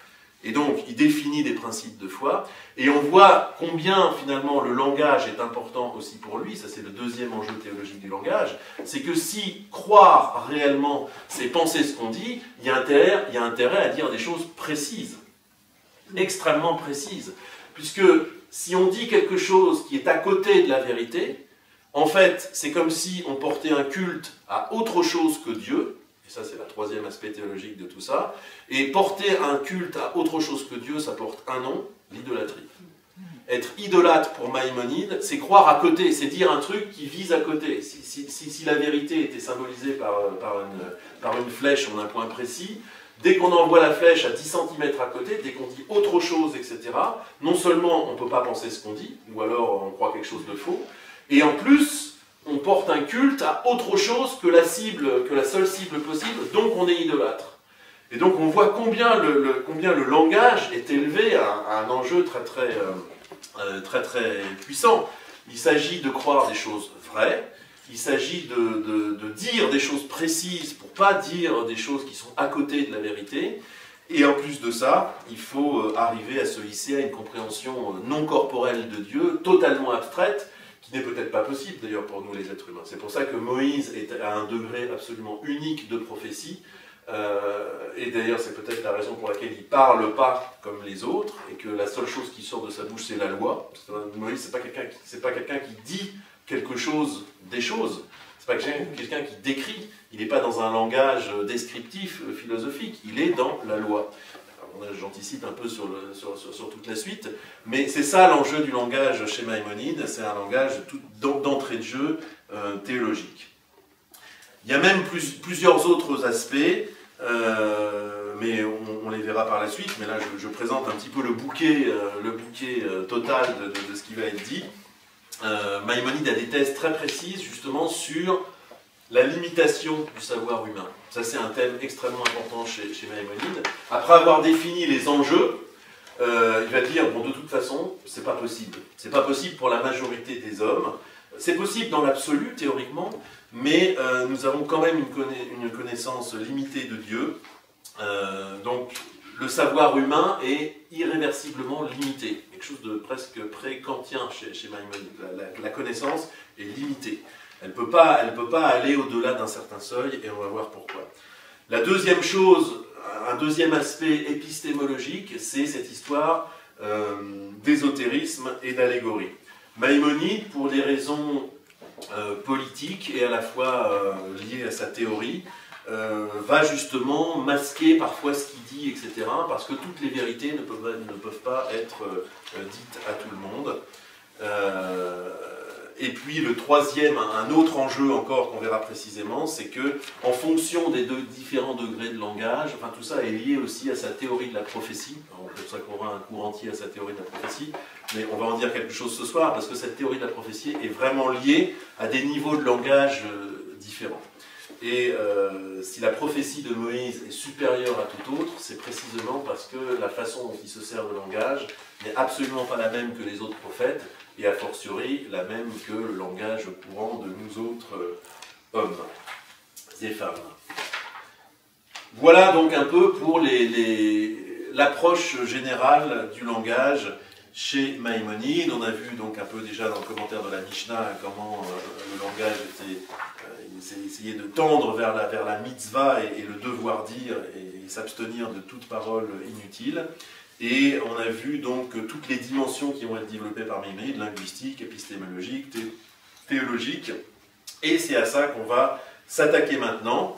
Et donc, il définit des principes de foi, et on voit combien, finalement, le langage est important aussi pour lui, ça c'est le deuxième enjeu théologique du langage, c'est que si croire réellement, c'est penser ce qu'on dit, il y a intérêt à dire des choses précises, extrêmement précises, puisque si on dit quelque chose qui est à côté de la vérité, en fait, c'est comme si on portait un culte à autre chose que Dieu, et ça c'est le troisième aspect théologique de tout ça, et porter un culte à autre chose que Dieu, ça porte un nom, l'idolâtrie. Être idolâtre pour Maïmonide, c'est croire à côté, c'est dire un truc qui vise à côté. Si la vérité était symbolisée par une flèche en un point précis, dès qu'on envoie la flèche à 10 cm à côté, dès qu'on dit autre chose, etc., non seulement on ne peut pas penser ce qu'on dit, ou alors on croit quelque chose de faux, et en plus, on porte un culte à autre chose que la seule cible possible, donc on est idolâtre. Et donc on voit combien le langage est élevé à un enjeu très puissant. Il s'agit de croire des choses vraies, il s'agit de dire des choses précises pour ne pas dire des choses qui sont à côté de la vérité, et en plus de ça, il faut arriver à se hisser à une compréhension non corporelle de Dieu, totalement abstraite, qui n'est peut-être pas possible d'ailleurs pour nous les êtres humains. C'est pour ça que Moïse est à un degré absolument unique de prophétie, et d'ailleurs c'est peut-être la raison pour laquelle il ne parle pas comme les autres, et que la seule chose qui sort de sa bouche c'est la loi. Moïse c'est pas quelqu'un qui dit quelque chose des choses, c'est pas quelqu'un qui décrit, il n'est pas dans un langage descriptif, philosophique, il est dans la loi. J'anticipe un peu sur toute la suite, mais c'est ça l'enjeu du langage chez Maïmonide, c'est un langage d'entrée de jeu théologique. Il y a même plusieurs autres aspects, mais on les verra par la suite, mais là je présente un petit peu le bouquet total de ce qui va être dit. Maïmonide a des thèses très précises justement sur la limitation du savoir humain. Ça, c'est un thème extrêmement important chez Maïmonide. Après avoir défini les enjeux, il va dire, bon, de toute façon, c'est pas possible. C'est pas possible pour la majorité des hommes. C'est possible dans l'absolu, théoriquement, mais nous avons quand même une connaissance limitée de Dieu. Donc, le savoir humain est irréversiblement limité. Quelque chose de presque pré-kantien chez Maïmonide. La connaissance est limitée. Elle ne peut pas aller au-delà d'un certain seuil, et on va voir pourquoi. La deuxième chose, un deuxième aspect épistémologique, c'est cette histoire d'ésotérisme et d'allégorie. Maïmonide, pour des raisons politiques et à la fois liées à sa théorie, va justement masquer parfois ce qu'il dit, etc., parce que toutes les vérités ne peuvent pas être dites à tout le monde. Et puis le troisième, un autre enjeu encore qu'on verra précisément, c'est que en fonction des différents degrés de langage, enfin tout ça est lié aussi à sa théorie de la prophétie. Alors, c'est pour ça qu'on aura un cours entier à sa théorie de la prophétie, mais on va en dire quelque chose ce soir, parce que cette théorie de la prophétie est vraiment liée à des niveaux de langage différents. Et si la prophétie de Moïse est supérieure à tout autre, c'est précisément parce que la façon dont il se sert de langage n'est absolument pas la même que les autres prophètes, et a fortiori la même que le langage courant de nous autres hommes et femmes. Voilà donc un peu pour l'approche générale du langage chez Maïmonide. On a vu donc un peu déjà dans le commentaire de la Mishnah comment le langage il s'est essayé de tendre vers la mitzvah et le devoir dire et s'abstenir de toute parole inutile. Et on a vu donc toutes les dimensions qui vont être développées par Maïmonide, linguistique, épistémologique, théologique. Et c'est à ça qu'on va s'attaquer maintenant.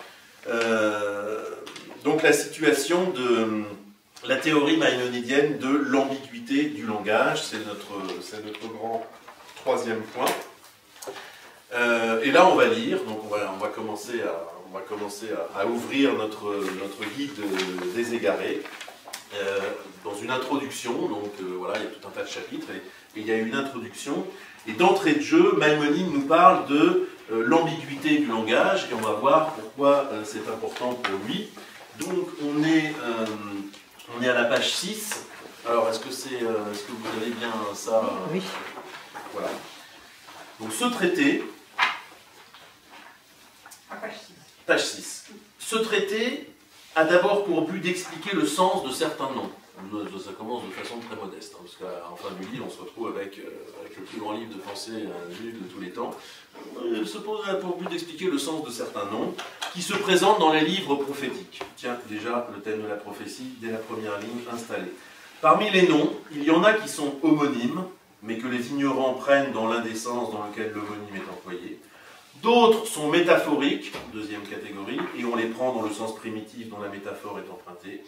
Donc la situation de la théorie maïmonidienne de l'ambiguïté du langage, c'est notre grand troisième point. Et là on va lire, donc on va commencer à ouvrir notre guide des égarés. Dans une introduction, donc voilà, il y a tout un tas de chapitres, et il y a une introduction, et d'entrée de jeu, Maïmonide nous parle de l'ambiguïté du langage, et on va voir pourquoi c'est important pour lui. Donc on est à la page 6, alors est-ce que vous avez bien ça Oui. Voilà. Donc ce traité, page 6, ce traité a d'abord pour but d'expliquer le sens de certains noms. Ça commence de façon très modeste, hein, parce qu'à la fin du livre, on se retrouve avec le plus grand livre de pensée de tous les temps. Il se pose pour but d'expliquer le sens de certains noms qui se présentent dans les livres prophétiques. Tiens, déjà, le thème de la prophétie, dès la première ligne, installé. Parmi les noms, il y en a qui sont homonymes, mais que les ignorants prennent dans l'indécence dans lequel l'homonyme est employé. D'autres sont métaphoriques, deuxième catégorie, et on les prend dans le sens primitif dont la métaphore est empruntée.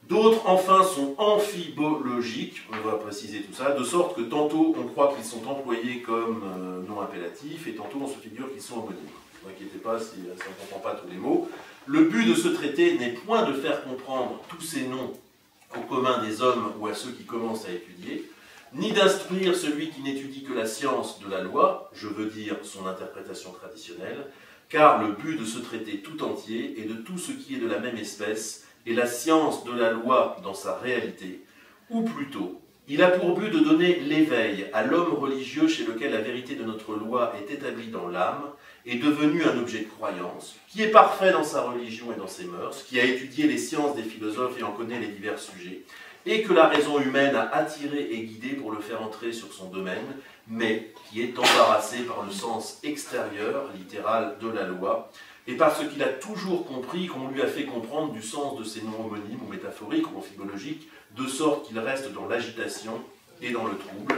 D'autres, enfin, sont amphibologiques, on va préciser tout ça, de sorte que tantôt on croit qu'ils sont employés comme nom appellatifs, et tantôt on se figure qu'ils sont homonymes. Ne vous inquiétez pas si on ne comprend pas tous les mots. Le but de ce traité n'est point de faire comprendre tous ces noms au commun des hommes ou à ceux qui commencent à étudier, ni d'instruire celui qui n'étudie que la science de la loi, je veux dire son interprétation traditionnelle, car le but de ce traité tout entier est de tout ce qui est de la même espèce, et la science de la loi dans sa réalité, ou plutôt, il a pour but de donner l'éveil à l'homme religieux chez lequel la vérité de notre loi est établie dans l'âme, est devenu un objet de croyance, qui est parfait dans sa religion et dans ses mœurs, qui a étudié les sciences des philosophes et en connaît les divers sujets, et que la raison humaine a attiré et guidé pour le faire entrer sur son domaine, mais qui est embarrassé par le sens extérieur, littéral, de la loi, et parce qu'il a toujours compris qu'on lui a fait comprendre du sens de ces noms homonymes ou métaphoriques ou amphibologiques, de sorte qu'il reste dans l'agitation et dans le trouble.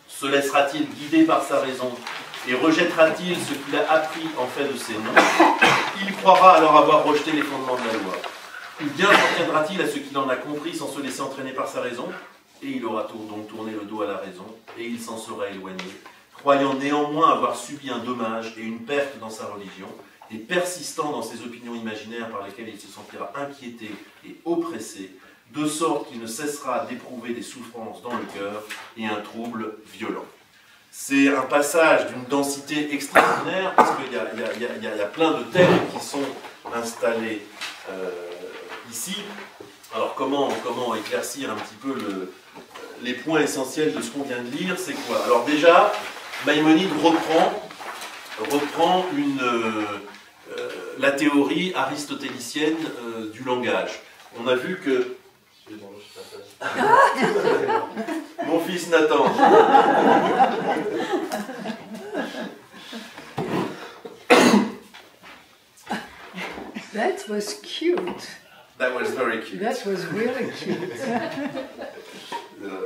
Se laissera-t-il guider par sa raison et rejettera-t-il ce qu'il a appris en fait de ces noms? Il croira alors avoir rejeté les fondements de la loi. Ou bien s'entraînera-t-il à ce qu'il en a compris sans se laisser entraîner par sa raison? Et il aura donc tourné le dos à la raison, et il s'en sera éloigné, croyant néanmoins avoir subi un dommage et une perte dans sa religion, et persistant dans ses opinions imaginaires par lesquelles il se sentira inquiété et oppressé, de sorte qu'il ne cessera d'éprouver des souffrances dans le cœur et un trouble violent. C'est un passage d'une densité extraordinaire, parce qu'il y a plein de thèmes qui sont installés ici. Alors comment éclaircir un petit peu les points essentiels de ce qu'on vient de lire, c'est quoi? Alors déjà, Maïmonide reprend la théorie aristotélicienne du langage. On a vu que... Mon fils Nathan. That was cute. That was very cute. That was really cute.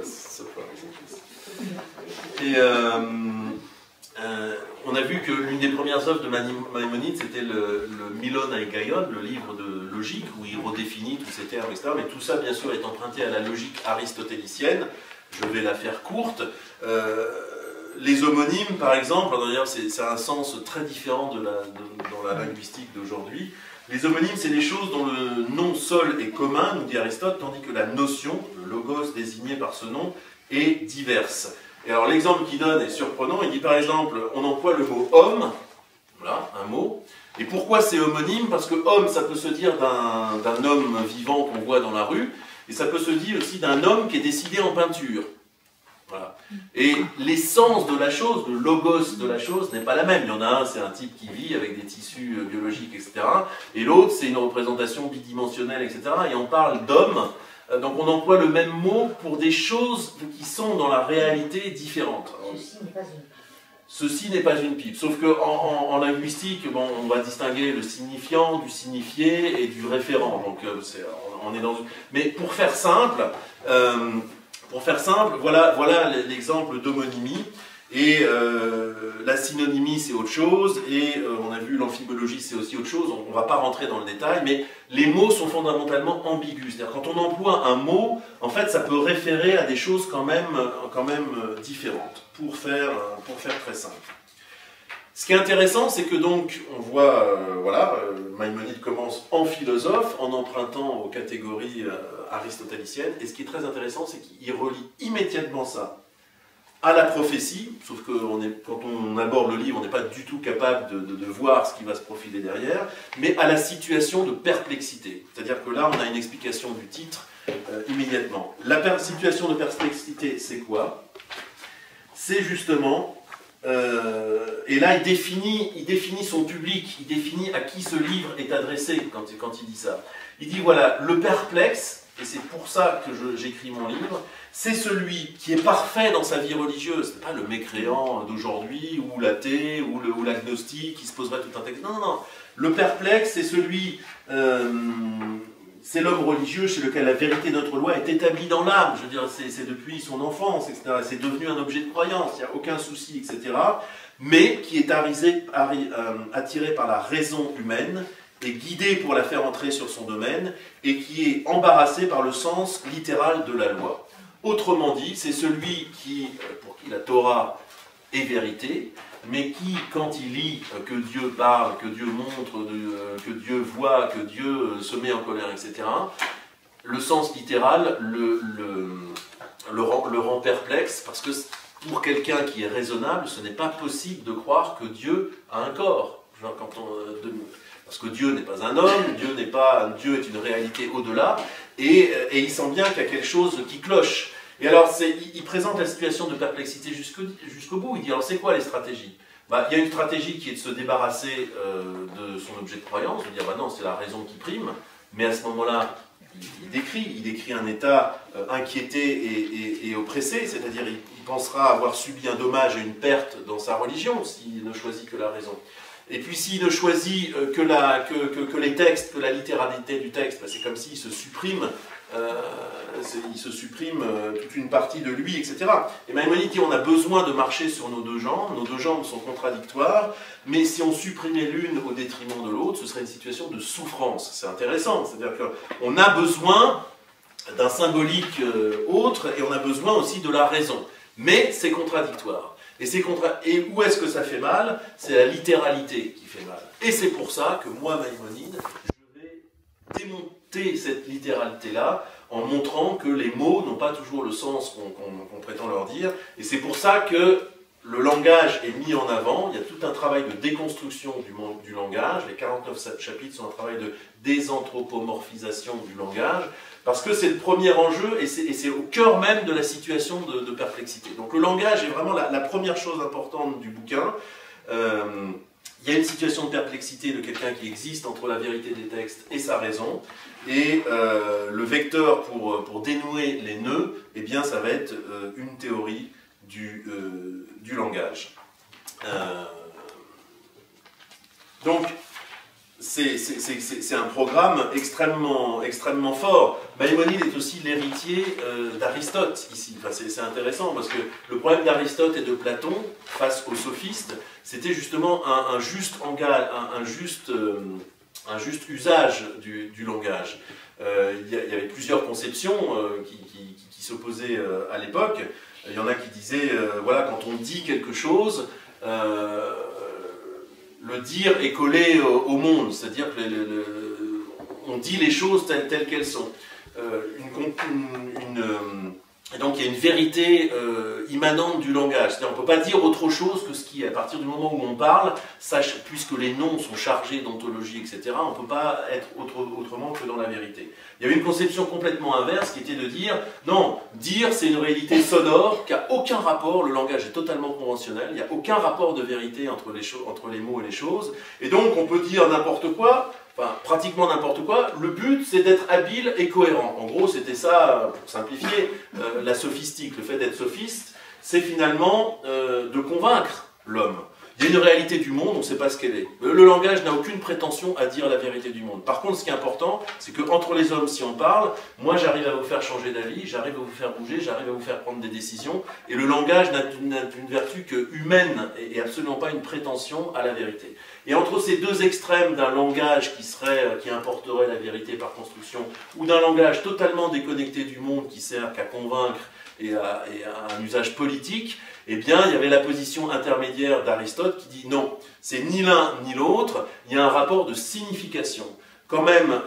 Surprising. Et on a vu que l'une des premières œuvres de Maïmonide, c'était le Milon Aigaion, le livre de logique, où il redéfinit tous ces termes, etc. Mais tout ça, bien sûr, est emprunté à la logique aristotélicienne. Je vais la faire courte. Les homonymes, par exemple, d'ailleurs, c'est un sens très différent dans la linguistique d'aujourd'hui. Les homonymes, c'est des choses dont le nom seul est commun, nous dit Aristote, tandis que la notion, le logos désigné par ce nom, est diverse. Et alors l'exemple qu'il donne est surprenant, il dit par exemple, on emploie le mot homme, voilà, un mot, et pourquoi c'est homonyme? Parce que homme, ça peut se dire d'un homme vivant qu'on voit dans la rue, et ça peut se dire aussi d'un homme qui est dessiné en peinture. Voilà. Et l'essence de la chose, le logos de la chose n'est pas la même. Il y en a un, c'est un type qui vit avec des tissus biologiques, etc. Et l'autre, c'est une représentation bidimensionnelle, etc. Et on parle d'homme. Donc on emploie le même mot pour des choses qui sont dans la réalité différentes. Ceci n'est pas une pipe. Sauf qu'en linguistique, bon, on va distinguer le signifiant du signifié et du référent. Donc on est dans une... Mais pour faire simple, voilà l'exemple d'homonymie. Et la synonymie, c'est autre chose, et on a vu l'amphibologie, c'est aussi autre chose, on ne va pas rentrer dans le détail, mais les mots sont fondamentalement ambigus. C'est-à-dire quand on emploie un mot, en fait, ça peut référer à des choses quand même différentes, pour faire très simple. Ce qui est intéressant, c'est que donc, on voit, Maïmonide commence en philosophe, en empruntant aux catégories aristotéliciennes, et ce qui est très intéressant, c'est qu'il relie immédiatement ça à la prophétie, sauf que quand on aborde le livre, on n'est pas du tout capable de voir ce qui va se profiler derrière, mais à la situation de perplexité. C'est-à-dire que là, on a une explication du titre immédiatement. La situation de perplexité, c'est quoi? C'est justement... et là, il définit son public, il définit à qui ce livre est adressé quand il dit ça. Il dit, voilà, le perplexe, et c'est pour ça que j'écris mon livre, c'est celui qui est parfait dans sa vie religieuse. C'est pas le mécréant d'aujourd'hui, ou l'athée, ou l'agnostique qui se poserait tout un texte. Non, non, non. Le perplexe, c'est celui... c'est l'homme religieux chez lequel la vérité de notre loi est établie dans l'âme. Je veux dire, c'est depuis son enfance, etc. C'est devenu un objet de croyance, il n'y a aucun souci, etc. Mais qui est attiré par la raison humaine, est guidé pour la faire entrer sur son domaine, et qui est embarrassé par le sens littéral de la loi. Autrement dit, c'est celui pour qui la Torah est vérité, mais qui, quand il lit que Dieu parle, que Dieu montre, que Dieu voit, que Dieu se met en colère, etc., le sens littéral le rend perplexe, parce que pour quelqu'un qui est raisonnable, ce n'est pas possible de croire que Dieu a un corps. Genre parce que Dieu n'est pas un homme, Dieu est une réalité au-delà, et il sent bien qu'il y a quelque chose qui cloche. Et alors, il présente la situation de perplexité jusqu'au bout. Il dit, alors c'est quoi les stratégies? Il y a une stratégie qui est de se débarrasser de son objet de croyance, de dire, non, c'est la raison qui prime, mais à ce moment-là, il décrit un état inquiété et oppressé, c'est-à-dire il pensera avoir subi un dommage et une perte dans sa religion s'il ne choisit que la raison. Et puis s'il ne choisit que les textes, que la littéralité du texte, c'est comme s'il se supprime toute une partie de lui, etc. Et Maïmonide dit on a besoin de marcher sur nos deux jambes sont contradictoires, mais si on supprimait l'une au détriment de l'autre, ce serait une situation de souffrance. C'est intéressant, c'est-à-dire qu'on a besoin d'un symbolique autre, et on a besoin aussi de la raison. Mais c'est contradictoire. Et où est-ce que ça fait mal? C'est la littéralité qui fait mal. Et c'est pour ça que moi, Maïmonide, je vais démonter cette littéralité-là en montrant que les mots n'ont pas toujours le sens qu'on prétend leur dire. Et c'est pour ça que le langage est mis en avant. Il y a tout un travail de déconstruction du langage. Les 49 chapitres sont un travail de désanthropomorphisation du langage. Parce que c'est le premier enjeu et c'est au cœur même de la situation de perplexité. Donc le langage est vraiment la première chose importante du bouquin. Il y a une situation de perplexité de quelqu'un qui existe entre la vérité des textes et sa raison. Et le vecteur pour dénouer les nœuds, eh bien, ça va être une théorie du langage. Donc, c'est un programme extrêmement fort. Maïmonide est aussi l'héritier d'Aristote ici. Enfin, c'est intéressant parce que le problème d'Aristote et de Platon face aux sophistes, c'était justement un juste usage du langage. Il y avait plusieurs conceptions qui s'opposaient à l'époque. Il y en a qui disaient, voilà, quand on dit quelque chose, le dire est collé au monde, c'est-à-dire qu'on dit les choses telles qu'elles sont. Et donc il y a une vérité immanente du langage, c'est-à-dire on ne peut pas dire autre chose que ce qui est. À partir du moment où on parle, puisque les noms sont chargés d'ontologie, etc., on ne peut pas être autrement que dans la vérité. Il y avait une conception complètement inverse qui était de dire, non, dire c'est une réalité sonore qui n'a aucun rapport, le langage est totalement conventionnel, il n'y a aucun rapport de vérité entre les mots et les choses, et donc on peut dire n'importe quoi, enfin pratiquement n'importe quoi, le but c'est d'être habile et cohérent. En gros c'était ça, pour simplifier, la sophistique, le fait d'être sophiste, c'est finalement de convaincre l'homme. Il y a une réalité du monde, on ne sait pas ce qu'elle est. Le langage n'a aucune prétention à dire la vérité du monde. Par contre, ce qui est important, c'est qu'entre les hommes, si on parle, moi j'arrive à vous faire changer d'avis, j'arrive à vous faire bouger, j'arrive à vous faire prendre des décisions, et le langage n'a une vertu que humaine, et absolument pas une prétention à la vérité. Et entre ces deux extrêmes d'un langage qui importerait la vérité par construction, ou d'un langage totalement déconnecté du monde qui sert qu'à convaincre et à un usage politique, eh bien, il y avait la position intermédiaire d'Aristote qui dit non, c'est ni l'un ni l'autre, il y a un rapport de signification. Quand même,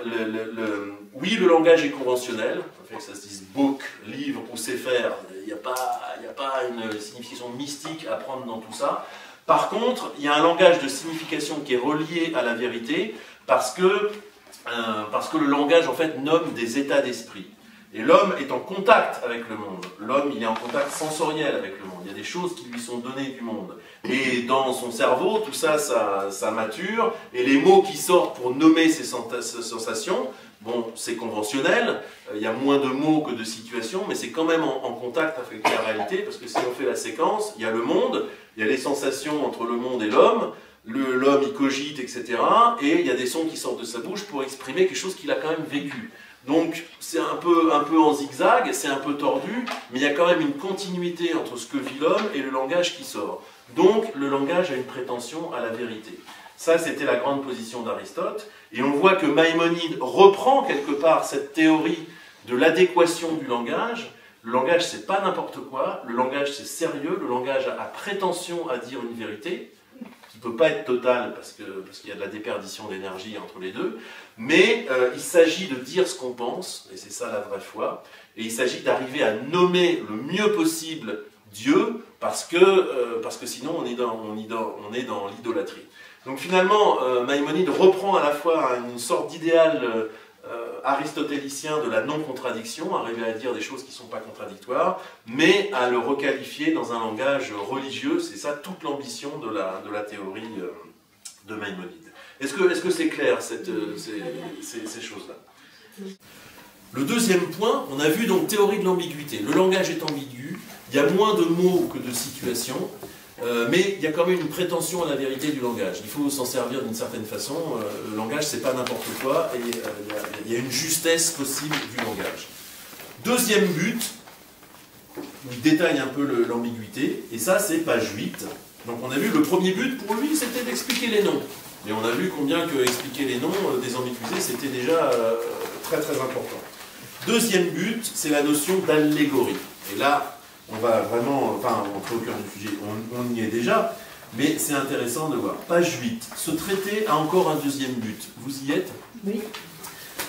oui, le langage est conventionnel, le fait que ça se dise book, livre ou sefer, il n'y a pas une signification mystique à prendre dans tout ça. Par contre, il y a un langage de signification qui est relié à la vérité, parce que le langage, en fait, nomme des états d'esprit. Et l'homme est en contact avec le monde. L'homme, il est en contact sensoriel avec le monde. Il y a des choses qui lui sont données du monde. Et dans son cerveau, tout ça, ça mature. Et les mots qui sortent pour nommer ces sensations, Bon, c'est conventionnel, il y a moins de mots que de situations, mais c'est quand même en contact avec la réalité, parce que si on fait la séquence, il y a le monde, il y a les sensations entre le monde et l'homme, l'homme il cogite, etc. Et il y a des sons qui sortent de sa bouche pour exprimer quelque chose qu'il a quand même vécu. Donc c'est un peu en zigzag, c'est un peu tordu, mais il y a quand même une continuité entre ce que vit l'homme et le langage qui sort. Donc le langage a une prétention à la vérité. Ça, c'était la grande position d'Aristote. Et on voit que Maïmonide reprend quelque part cette théorie de l'adéquation du langage. Le langage, c'est pas n'importe quoi. Le langage, c'est sérieux. Le langage a prétention à dire une vérité, qui ne peut pas être totale parce qu'il y a de la déperdition d'énergie entre les deux. Mais il s'agit de dire ce qu'on pense, et c'est ça la vraie foi. Et il s'agit d'arriver à nommer le mieux possible Dieu, parce que sinon on est dans l'idolâtrie. Donc finalement, Maïmonide reprend à la fois une sorte d'idéal aristotélicien de la non-contradiction, arriver à dire des choses qui ne sont pas contradictoires, mais à le requalifier dans un langage religieux. C'est ça toute l'ambition de la théorie de Maïmonide. Est-ce que c'est clair, ces choses-là? Le deuxième point, on a vu donc théorie de l'ambiguïté. Le langage est ambigu, il y a moins de mots que de situations, mais il y a quand même une prétention à la vérité du langage. Il faut s'en servir d'une certaine façon. Le langage, c'est pas n'importe quoi, et il y a une justesse possible du langage. Deuxième but, il détaille un peu l'ambiguïté, et ça c'est page 8. Donc on a vu, le premier but pour lui, c'était d'expliquer les noms. Mais on a vu combien que expliquer les noms des ambiguïtés, c'était déjà très très important. Deuxième but, c'est la notion d'allégorie. Et là, on va vraiment, enfin, entrer au cœur du sujet, on y est déjà, mais c'est intéressant de voir. Page 8. Ce traité a encore un deuxième but. Vous y êtes? Oui.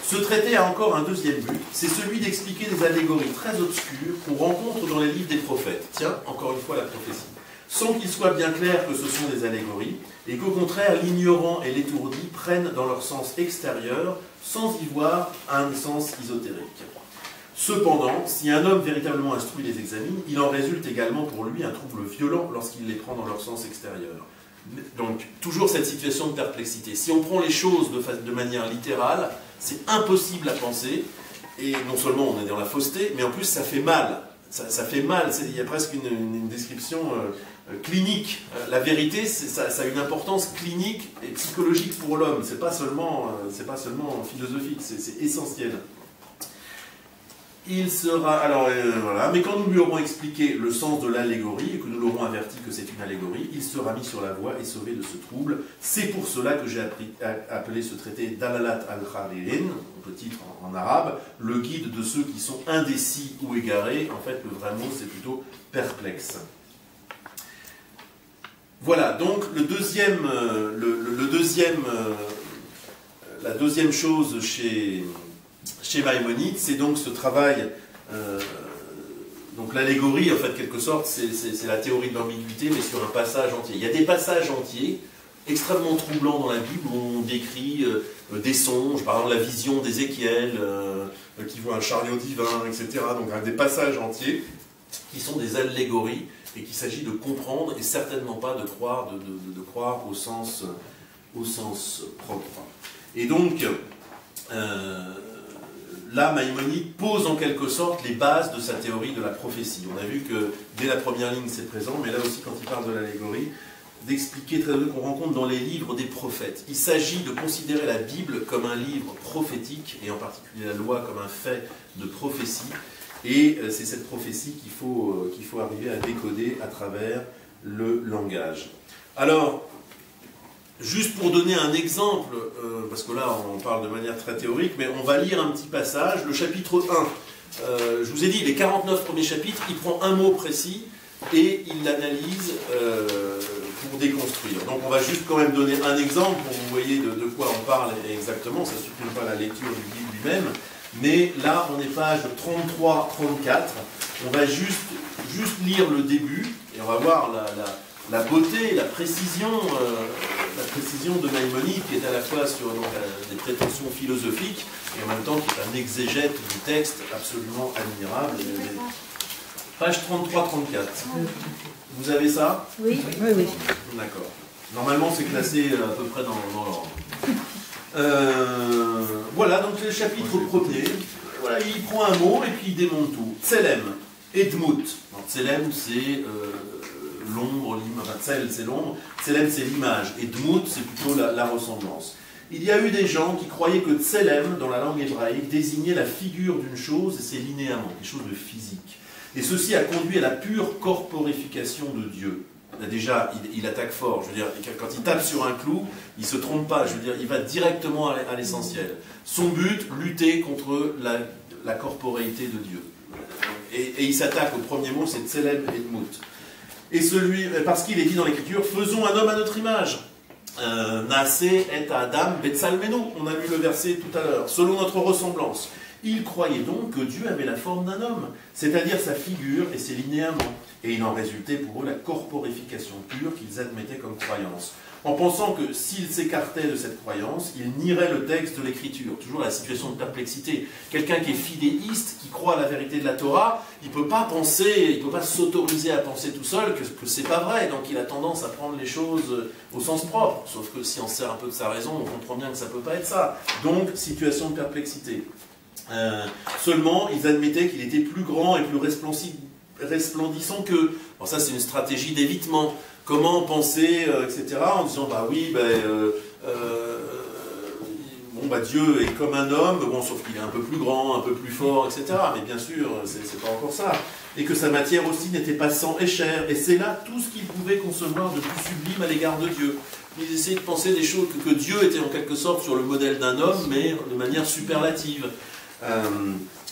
Ce traité a encore un deuxième but, c'est celui d'expliquer des allégories très obscures qu'on rencontre dans les livres des prophètes. Tiens, encore une fois la prophétie. Sans qu'il soit bien clair que ce sont des allégories, et qu'au contraire l'ignorant et l'étourdi prennent dans leur sens extérieur, sans y voir un sens ésotérique. Cependant, si un homme véritablement instruit les examine, il en résulte également pour lui un trouble violent lorsqu'il les prend dans leur sens extérieur. Donc, toujours cette situation de perplexité. Si on prend les choses de manière littérale, c'est impossible à penser, et non seulement on est dans la fausseté, mais en plus ça fait mal. Ça fait mal, il y a presque une description clinique. La vérité, ça a une importance clinique et psychologique pour l'homme. C'est pas seulement philosophique, c'est essentiel. Il sera, alors voilà, mais quand nous lui aurons expliqué le sens de l'allégorie et que nous l'aurons averti que c'est une allégorie, il sera mis sur la voie et sauvé de ce trouble. C'est pour cela que j'ai appelé ce traité Dalalat al-Kharirin, le titre en arabe, le guide de ceux qui sont indécis ou égarés. En fait, le vrai mot c'est plutôt perplexe. Voilà, donc la deuxième chose chez Maïmonide, c'est donc ce travail, donc l'allégorie, en fait, quelque sorte, c'est la théorie de l'ambiguïté, mais sur un passage entier. Il y a des passages entiers, extrêmement troublants dans la Bible, où on décrit des songes, par exemple la vision d'Ézéchiel, qui voit un chariot divin, etc. Donc des passages entiers, qui sont des allégories, et qu'il s'agit de comprendre, et certainement pas de croire, croire au sens propre. Et donc, là, Maïmonide pose en quelque sorte les bases de sa théorie de la prophétie. On a vu que dès la première ligne c'est présent, mais là aussi quand il parle de l'allégorie, d'expliquer très bien qu'on rencontre dans les livres des prophètes. Il s'agit de considérer la Bible comme un livre prophétique, et en particulier la loi comme un fait de prophétie, et c'est cette prophétie qu'il faut arriver à décoder à travers le langage. Alors, juste pour donner un exemple, parce que là on parle de manière très théorique, mais on va lire un petit passage, le chapitre 1. Je vous ai dit, les 49 premiers chapitres, il prend un mot précis et il l'analyse pour déconstruire. Donc on va juste quand même donner un exemple pour que vous voyez de quoi on parle exactement, ça ne supprime pas la lecture du livre lui-même, mais là on est page 33-34, on va juste lire le début et on va voir la beauté, la précision de Maïmonide, qui est à la fois sur des prétentions philosophiques et en même temps qui est un exégète du texte absolument admirable. Page 33-34. Vous avez ça? Oui. D'accord. Normalement c'est classé à peu près dans l'ordre. Voilà, donc le chapitre premier. Voilà, il prend un mot et puis il démonte tout. Tselem et Dmout. Tselem, c'est l'ombre, enfin, Tsel, c'est l'ombre. Tselem, c'est l'image. Et Dmout, c'est plutôt la ressemblance. Il y a eu des gens qui croyaient que Tselem, dans la langue hébraïque, désignait la figure d'une chose et ses linéaments, quelque chose de physique. Et ceci a conduit à la pure corporification de Dieu. Déjà, il attaque fort. Je veux dire, quand il tape sur un clou, il ne se trompe pas. Je veux dire, il va directement à l'essentiel. Son but, lutter contre la corporéité de Dieu. Et il s'attaque au premier mot, c'est Tselem et Dmout. Et parce qu'il est dit dans l'Écriture, faisons un homme à notre image. Naaseh et Adam Betsalmenu. On a lu le verset tout à l'heure. Selon notre ressemblance. Ils croyaient donc que Dieu avait la forme d'un homme, c'est-à-dire sa figure et ses linéaments. Et il en résultait pour eux la corporification pure qu'ils admettaient comme croyance. En pensant que s'ils s'écartaient de cette croyance, ils nieraient le texte de l'Écriture. Toujours la situation de perplexité. Quelqu'un qui est fidéiste, qui croit à la vérité de la Torah, il ne peut pas penser, il ne peut pas s'autoriser à penser tout seul que ce n'est pas vrai. Donc il a tendance à prendre les choses au sens propre. Sauf que si on sert un peu de sa raison, on comprend bien que ça ne peut pas être ça. Donc, situation de perplexité. Seulement, ils admettaient qu'il était plus grand et plus resplendissant qu'eux. Alors ça, c'est une stratégie d'évitement. Comment penser, etc. En disant, bah oui, Dieu est comme un homme, bon, sauf qu'il est un peu plus grand, un peu plus fort, etc. Mais bien sûr, c'est pas encore ça. Et que sa matière aussi n'était pas sang et chair. Et c'est là tout ce qu'ils pouvaient concevoir de plus sublime à l'égard de Dieu. Ils essayaient de penser des choses que Dieu était en quelque sorte sur le modèle d'un homme, mais de manière superlative.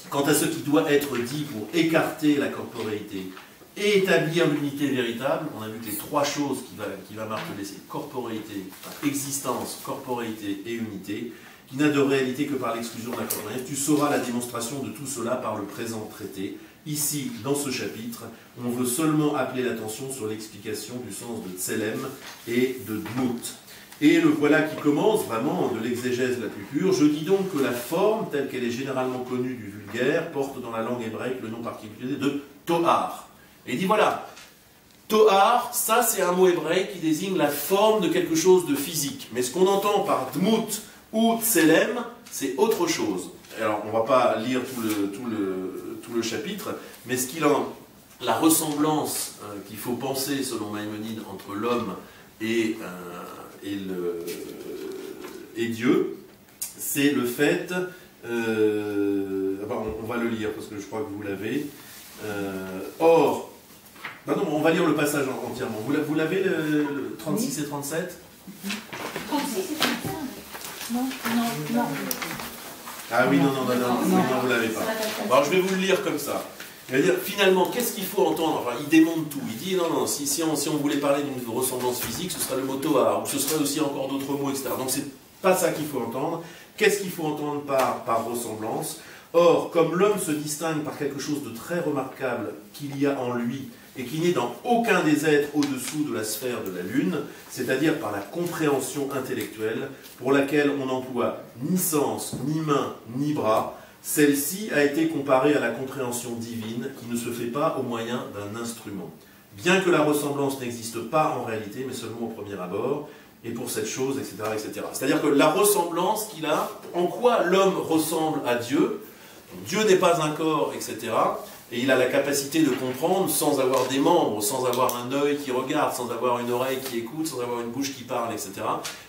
Quant à ce qui doit être dit pour écarter la corporéité et établir l'unité véritable, on a vu que les trois choses qui va marteler, c'est corporéité, existence, corporéité et unité, qui n'a de réalité que par l'exclusion de la corporéité. Tu sauras la démonstration de tout cela par le présent traité. Ici, dans ce chapitre, on veut seulement appeler l'attention sur l'explication du sens de Tselem et de Dmout. Et le voilà qui commence vraiment de l'exégèse la plus pure. Je dis donc que la forme, telle qu'elle est généralement connue du vulgaire, porte dans la langue hébraïque le nom particulier de Tohar. Et il dit voilà, Tohar, ça c'est un mot hébraïque qui désigne la forme de quelque chose de physique. Mais ce qu'on entend par Dmout ou Tselem, c'est autre chose. Alors on ne va pas lire tout le chapitre, mais la ressemblance qu'il faut penser selon Maïmonide entre l'homme et Dieu, c'est le fait, on va le lire parce que je crois que vous l'avez, on va lire le passage entièrement. Vous l'avez le 36 et 37 36 et 37 Non. Ah oui, non, vous ne l'avez pas. Alors je vais vous le lire comme ça. Il va dire, finalement, qu'est-ce qu'il faut entendre? Enfin, il démonte tout. Il dit, non, si on voulait parler d'une ressemblance physique, ce serait le mot Tohar, ou ce serait aussi encore d'autres mots, etc. Donc c'est pas ça qu'il faut entendre. Qu'est-ce qu'il faut entendre par ressemblance? Or, comme l'homme se distingue par quelque chose de très remarquable qu'il y a en lui, et qui n'est dans aucun des êtres au-dessous de la sphère de la Lune, c'est-à-dire par la compréhension intellectuelle, pour laquelle on n'emploie ni sens, ni main, ni bras, celle-ci a été comparée à la compréhension divine qui ne se fait pas au moyen d'un instrument. Bien que la ressemblance n'existe pas en réalité, mais seulement au premier abord, et pour cette chose, etc. etc. C'est-à-dire que la ressemblance qu'il a, en quoi l'homme ressemble à Dieu, Dieu n'est pas un corps, etc. Et il a la capacité de comprendre sans avoir des membres, sans avoir un œil qui regarde, sans avoir une oreille qui écoute, sans avoir une bouche qui parle, etc.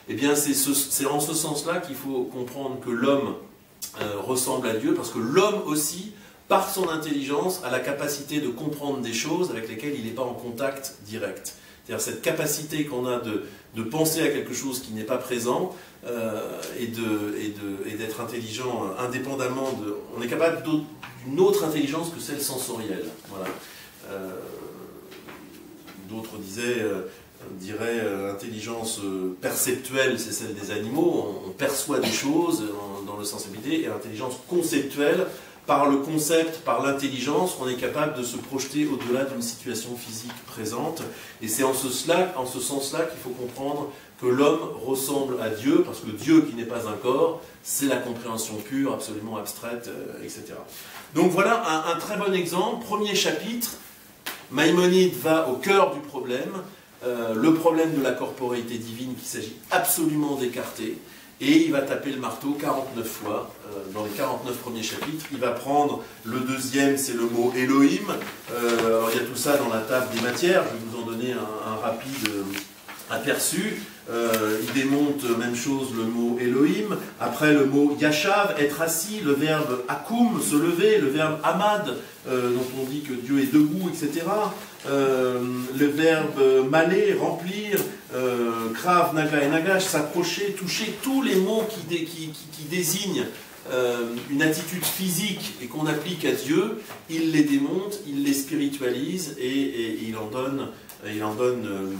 Eh bien, c'est en ce sens-là qu'il faut comprendre que l'homme ressemble à Dieu, parce que l'homme aussi, par son intelligence, a la capacité de comprendre des choses avec lesquelles il n'est pas en contact direct. C'est-à-dire cette capacité qu'on a de penser à quelque chose qui n'est pas présent et d'être intelligent indépendamment de... On est capable d'une autre intelligence que celle sensorielle. Voilà. D'autres diraient intelligence perceptuelle, c'est celle des animaux, on perçoit des choses dans le sensibilité, et intelligence conceptuelle, par le concept, par l'intelligence, on est capable de se projeter au-delà d'une situation physique présente. Et c'est en ce sens-là qu'il faut comprendre que l'homme ressemble à Dieu, parce que Dieu qui n'est pas un corps, c'est la compréhension pure, absolument abstraite, etc. Donc voilà un très bon exemple. Premier chapitre, Maïmonide va au cœur du problème, le problème de la corporéité divine qu'il s'agit absolument d'écarter. et il va taper le marteau 49 fois dans les 49 premiers chapitres. Il va prendre le deuxième, c'est le mot Elohim. Alors il y a tout ça dans la table des matières, je vais vous en donner un rapide aperçu. Il démonte, même chose, le mot Elohim. Après, le mot Yashav, être assis, le verbe Akum, se lever, le verbe Amad, dont on dit que Dieu est debout, etc. Le verbe Malé, remplir, Krav, Naga et Nagash, s'approcher, toucher, tous les mots qui désignent une attitude physique et qu'on applique à Dieu, il les démonte, il les spiritualise et il en donne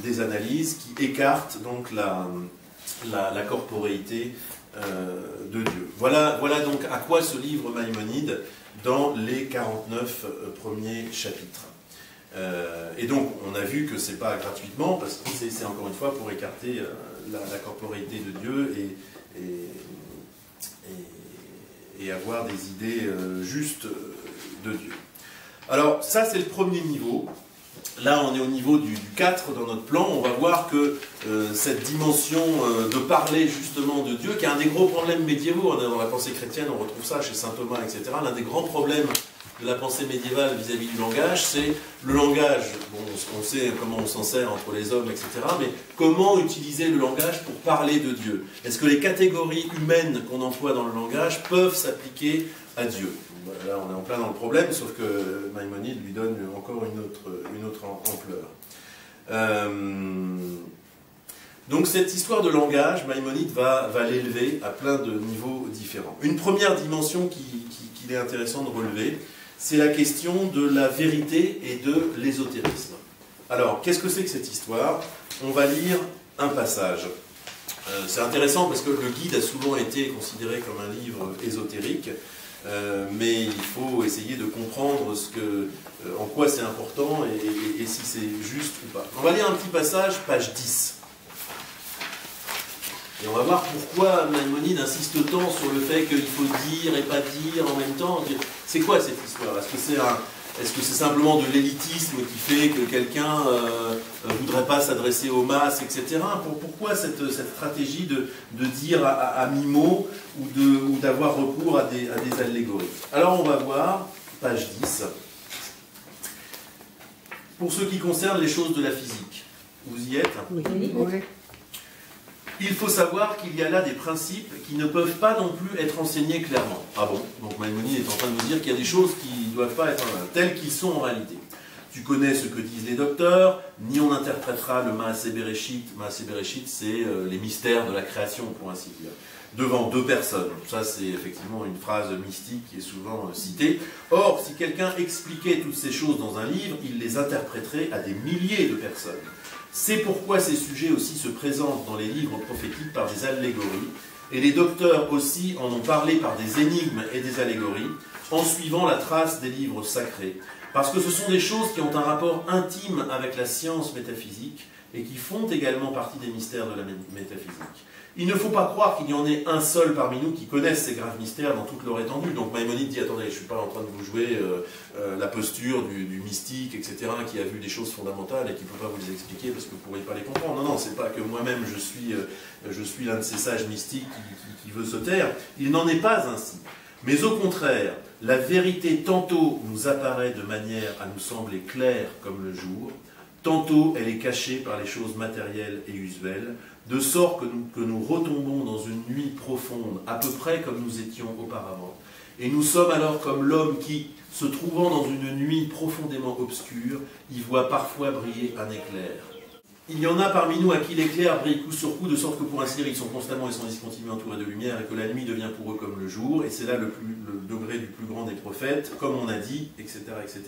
des analyses qui écartent donc la corporéité de Dieu. Voilà donc à quoi se livre Maïmonide dans les 49 premiers chapitres. Et donc on a vu que c'est pas gratuitement, parce que c'est encore une fois pour écarter la corporéité de Dieu et avoir des idées justes de Dieu. Alors ça c'est le premier niveau. Là, on est au niveau du 4 dans notre plan. On va voir que cette dimension de parler justement de Dieu, qui est un des gros problèmes médiévaux, dans la pensée chrétienne, on retrouve ça chez saint Thomas, etc. L'un des grands problèmes de la pensée médiévale vis-à-vis du langage, c'est le langage. Bon, on sait comment on s'en sert entre les hommes, etc. Mais comment utiliser le langage pour parler de Dieu? Est-ce que les catégories humaines qu'on emploie dans le langage peuvent s'appliquer à Dieu? Là, on est en plein dans le problème, sauf que Maïmonide lui donne encore une autre ampleur. Donc cette histoire de langage, Maïmonide va l'élever à plein de niveaux différents. Une première dimension qu'il est intéressant de relever, c'est la question de la vérité et de l'ésotérisme. Alors, qu'est-ce que c'est que cette histoire? On va lire un passage. C'est intéressant parce que le guide a souvent été considéré comme un livre ésotérique. Mais il faut essayer de comprendre en quoi c'est important et si c'est juste ou pas. On va lire un petit passage, page 10. Et on va voir pourquoi Maïmonide insiste tant sur le fait qu'il faut dire et pas dire en même temps. C'est quoi cette histoire? Est-ce que c'est simplement de l'élitisme qui fait que quelqu'un ne voudrait pas s'adresser aux masses, etc. Pourquoi cette stratégie de dire à mi-mot ou d'avoir recours à des allégories? Alors on va voir, page 10, pour ce qui concerne les choses de la physique. Vous y êtes? Oui. Il faut savoir qu'il y a là des principes qui ne peuvent pas non plus être enseignés clairement. Ah bon? Donc Maïmonide est en train de nous dire qu'il y a des choses qui ne doivent pas être telles qu'ils sont en réalité. Tu connais ce que disent les docteurs, ni on interprétera le Maaseh Bereshit. Maaseh Bereshit, c'est les mystères de la création, pour ainsi dire, devant deux personnes. Ça, c'est effectivement une phrase mystique qui est souvent citée. Or, si quelqu'un expliquait toutes ces choses dans un livre, il les interpréterait à des milliers de personnes. C'est pourquoi ces sujets aussi se présentent dans les livres prophétiques par des allégories, et les docteurs aussi en ont parlé par des énigmes et des allégories, en suivant la trace des livres sacrés, parce que ce sont des choses qui ont un rapport intime avec la science métaphysique, et qui font également partie des mystères de la métaphysique. Il ne faut pas croire qu'il y en ait un seul parmi nous qui connaisse ces graves mystères dans toute leur étendue. Donc Maïmonide dit, attendez, je ne suis pas en train de vous jouer la posture du mystique, etc., qui a vu des choses fondamentales et qui ne peut pas vous les expliquer parce que vous ne pourrez pas les comprendre. Non, non, c'est pas que moi-même je suis l'un de ces sages mystiques qui veut se taire. Il n'en est pas ainsi. Mais au contraire, la vérité tantôt nous apparaît de manière à nous sembler claire comme le jour, tantôt elle est cachée par les choses matérielles et usuelles, de sorte que nous retombons dans une nuit profonde, à peu près comme nous étions auparavant. Et nous sommes alors comme l'homme qui, se trouvant dans une nuit profondément obscure, y voit parfois briller un éclair. Il y en a parmi nous à qui l'éclair brille coup sur coup, de sorte que pour ainsi dire, ils sont constamment et sans discontinuer entourés de lumière, et que la nuit devient pour eux comme le jour, et c'est là le degré du plus grand des prophètes, comme on a dit, etc., etc.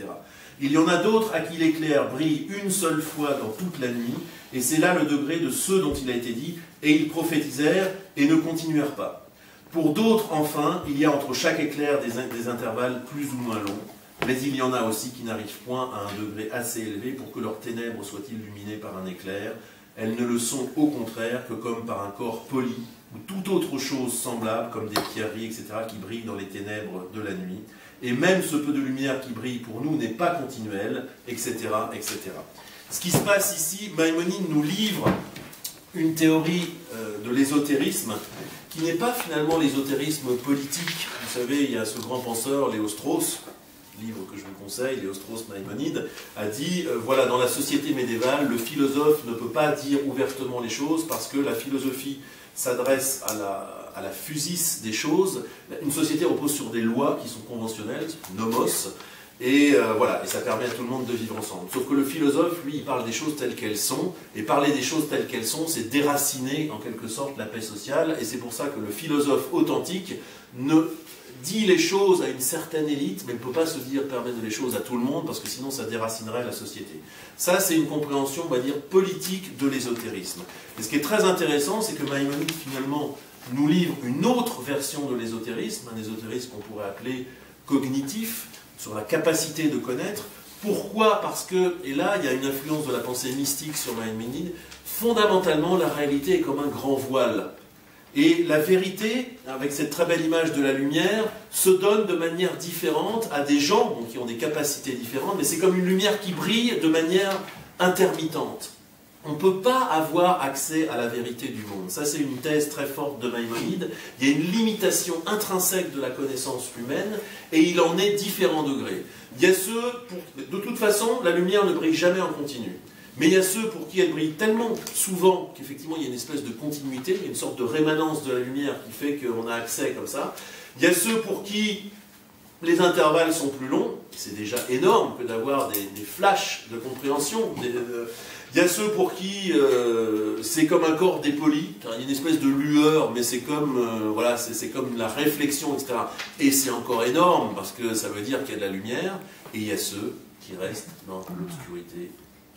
Il y en a d'autres à qui l'éclair brille une seule fois dans toute la nuit, et c'est là le degré de ceux dont il a été dit, et ils prophétisèrent et ne continuèrent pas. Pour d'autres, enfin, il y a entre chaque éclair des intervalles plus ou moins longs, mais il y en a aussi qui n'arrivent point à un degré assez élevé pour que leurs ténèbres soient illuminées par un éclair. Elles ne le sont au contraire que comme par un corps poli, ou toute autre chose semblable, comme des pierreries, etc., qui brillent dans les ténèbres de la nuit. Et même ce peu de lumière qui brille pour nous n'est pas continuel, etc., etc. Ce qui se passe ici, Maïmonide nous livre une théorie de l'ésotérisme qui n'est pas finalement l'ésotérisme politique. Vous savez, il y a ce grand penseur, Léo Strauss, livre que je vous conseille, Léo Strauss-Maïmonide, a dit, voilà, dans la société médiévale, le philosophe ne peut pas dire ouvertement les choses parce que la philosophie s'adresse à la physis des choses. Une société repose sur des lois qui sont conventionnelles, nomos, et voilà, et ça permet à tout le monde de vivre ensemble. Sauf que le philosophe, lui, il parle des choses telles qu'elles sont, et parler des choses telles qu'elles sont, c'est déraciner en quelque sorte la paix sociale, et c'est pour ça que le philosophe authentique ne dit les choses à une certaine élite, mais ne peut pas se dire permettre les choses à tout le monde, parce que sinon ça déracinerait la société. Ça, c'est une compréhension, on va dire, politique de l'ésotérisme. Et ce qui est très intéressant, c'est que Maïmonide, finalement, nous livre une autre version de l'ésotérisme, un ésotérisme qu'on pourrait appeler cognitif, sur la capacité de connaître. Pourquoi? Parce que, et là, il y a une influence de la pensée mystique sur Maïmonide, fondamentalement, la réalité est comme un grand voile. Et la vérité, avec cette très belle image de la lumière, se donne de manière différente à des gens bon, qui ont des capacités différentes, mais c'est comme une lumière qui brille de manière intermittente. On ne peut pas avoir accès à la vérité du monde. Ça, c'est une thèse très forte de Maïmonide. Il y a une limitation intrinsèque de la connaissance humaine, et il en est différents degrés. Il y a ceux, de toute façon, la lumière ne brille jamais en continu. Mais il y a ceux pour qui elle brille tellement souvent qu'effectivement il y a une espèce de continuité, il y a une sorte de rémanence de la lumière qui fait qu'on a accès comme ça. Il y a ceux pour qui les intervalles sont plus longs, c'est déjà énorme que d'avoir des flashs de compréhension. Il y a ceux pour qui c'est comme un corps dépoli, il y a une espèce de lueur, mais c'est comme, voilà, c'est comme la réflexion, etc. Et c'est encore énorme parce que ça veut dire qu'il y a de la lumière, et il y a ceux qui restent dans l'obscurité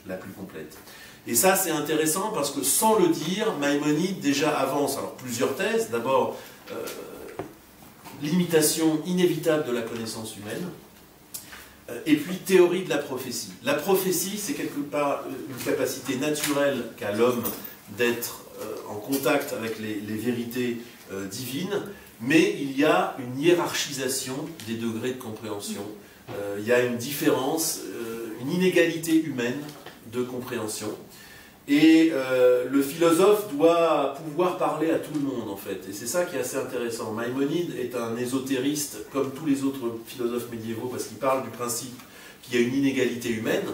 la plus complète. Et ça, c'est intéressant parce que sans le dire, Maïmonide déjà avance alors plusieurs thèses. D'abord, l'imitation inévitable de la connaissance humaine, et puis théorie de la prophétie. La prophétie, c'est quelque part une capacité naturelle qu'a l'homme d'être en contact avec les vérités divines, mais il y a une hiérarchisation des degrés de compréhension. Il y a une différence, une inégalité humaine de compréhension. Et le philosophe doit pouvoir parler à tout le monde, en fait. Et c'est ça qui est assez intéressant. Maïmonide est un ésotériste, comme tous les autres philosophes médiévaux, parce qu'il parle du principe qu'il y a une inégalité humaine.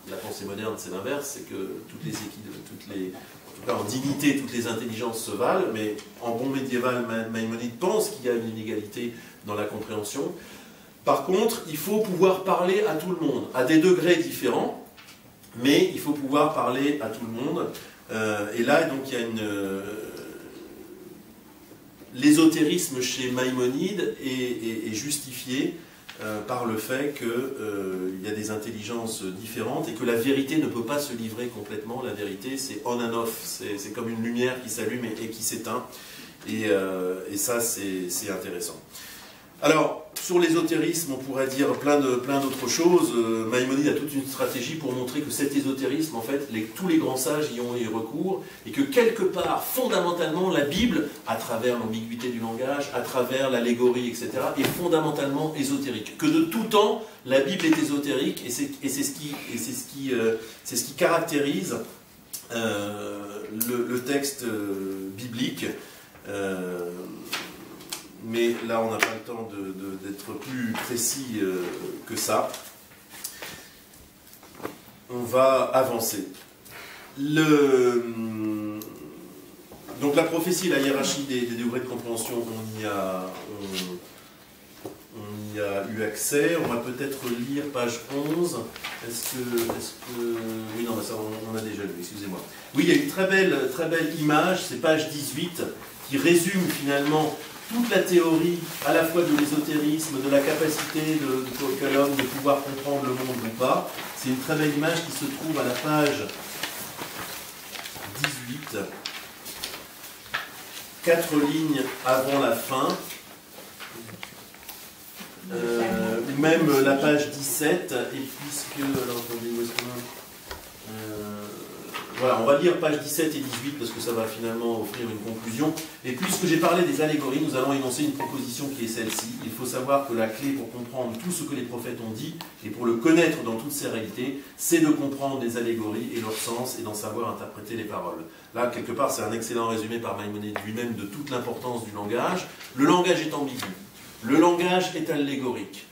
La pensée moderne, c'est l'inverse, c'est que toutes les équipes, en tout cas en dignité, toutes les intelligences se valent, mais en bon médiéval, Maïmonide pense qu'il y a une inégalité dans la compréhension. Par contre, il faut pouvoir parler à tout le monde, à des degrés différents, mais il faut pouvoir parler à tout le monde. Et là, donc, il y a l'ésotérisme chez Maïmonide est justifié par le fait qu'il y a des intelligences différentes et que la vérité ne peut pas se livrer complètement. La vérité, c'est on and off. C'est comme une lumière qui s'allume et qui s'éteint. Et ça, c'est intéressant. Alors, sur l'ésotérisme, on pourrait dire plein d'autres choses. Maïmonide a toute une stratégie pour montrer que cet ésotérisme, en fait, tous les grands sages y ont eu recours, et que quelque part, fondamentalement, la Bible, à travers l'ambiguïté du langage, à travers l'allégorie, etc., est fondamentalement ésotérique. Que de tout temps, la Bible est ésotérique, et c'est ce qui caractérise le texte biblique. Mais là, on n'a pas le temps d'être plus précis que ça. On va avancer. Donc la prophétie, la hiérarchie des degrés de compréhension, on y a eu accès. On va peut-être lire page 11. Est-ce que... Oui, non, ça, on a déjà lu, excusez-moi. Oui, il y a une très belle image, c'est page 18, qui résume finalement toute la théorie, à la fois de l'ésotérisme, de la capacité qu'a l'homme de pouvoir comprendre le monde ou pas. C'est une très belle image qui se trouve à la page 18, 4 lignes avant la fin, ou même la page 17, et puisque... Alors, attendez, où est-ce qu'on a Voilà, on va lire pages 17 et 18 parce que ça va finalement offrir une conclusion. Et puisque j'ai parlé des allégories, nous allons énoncer une proposition qui est celle-ci. Il faut savoir que la clé pour comprendre tout ce que les prophètes ont dit et pour le connaître dans toutes ses réalités, c'est de comprendre les allégories et leur sens et d'en savoir interpréter les paroles. Là, quelque part, c'est un excellent résumé par Maïmonide lui-même de toute l'importance du langage. Le langage est ambigu. Le langage est allégorique.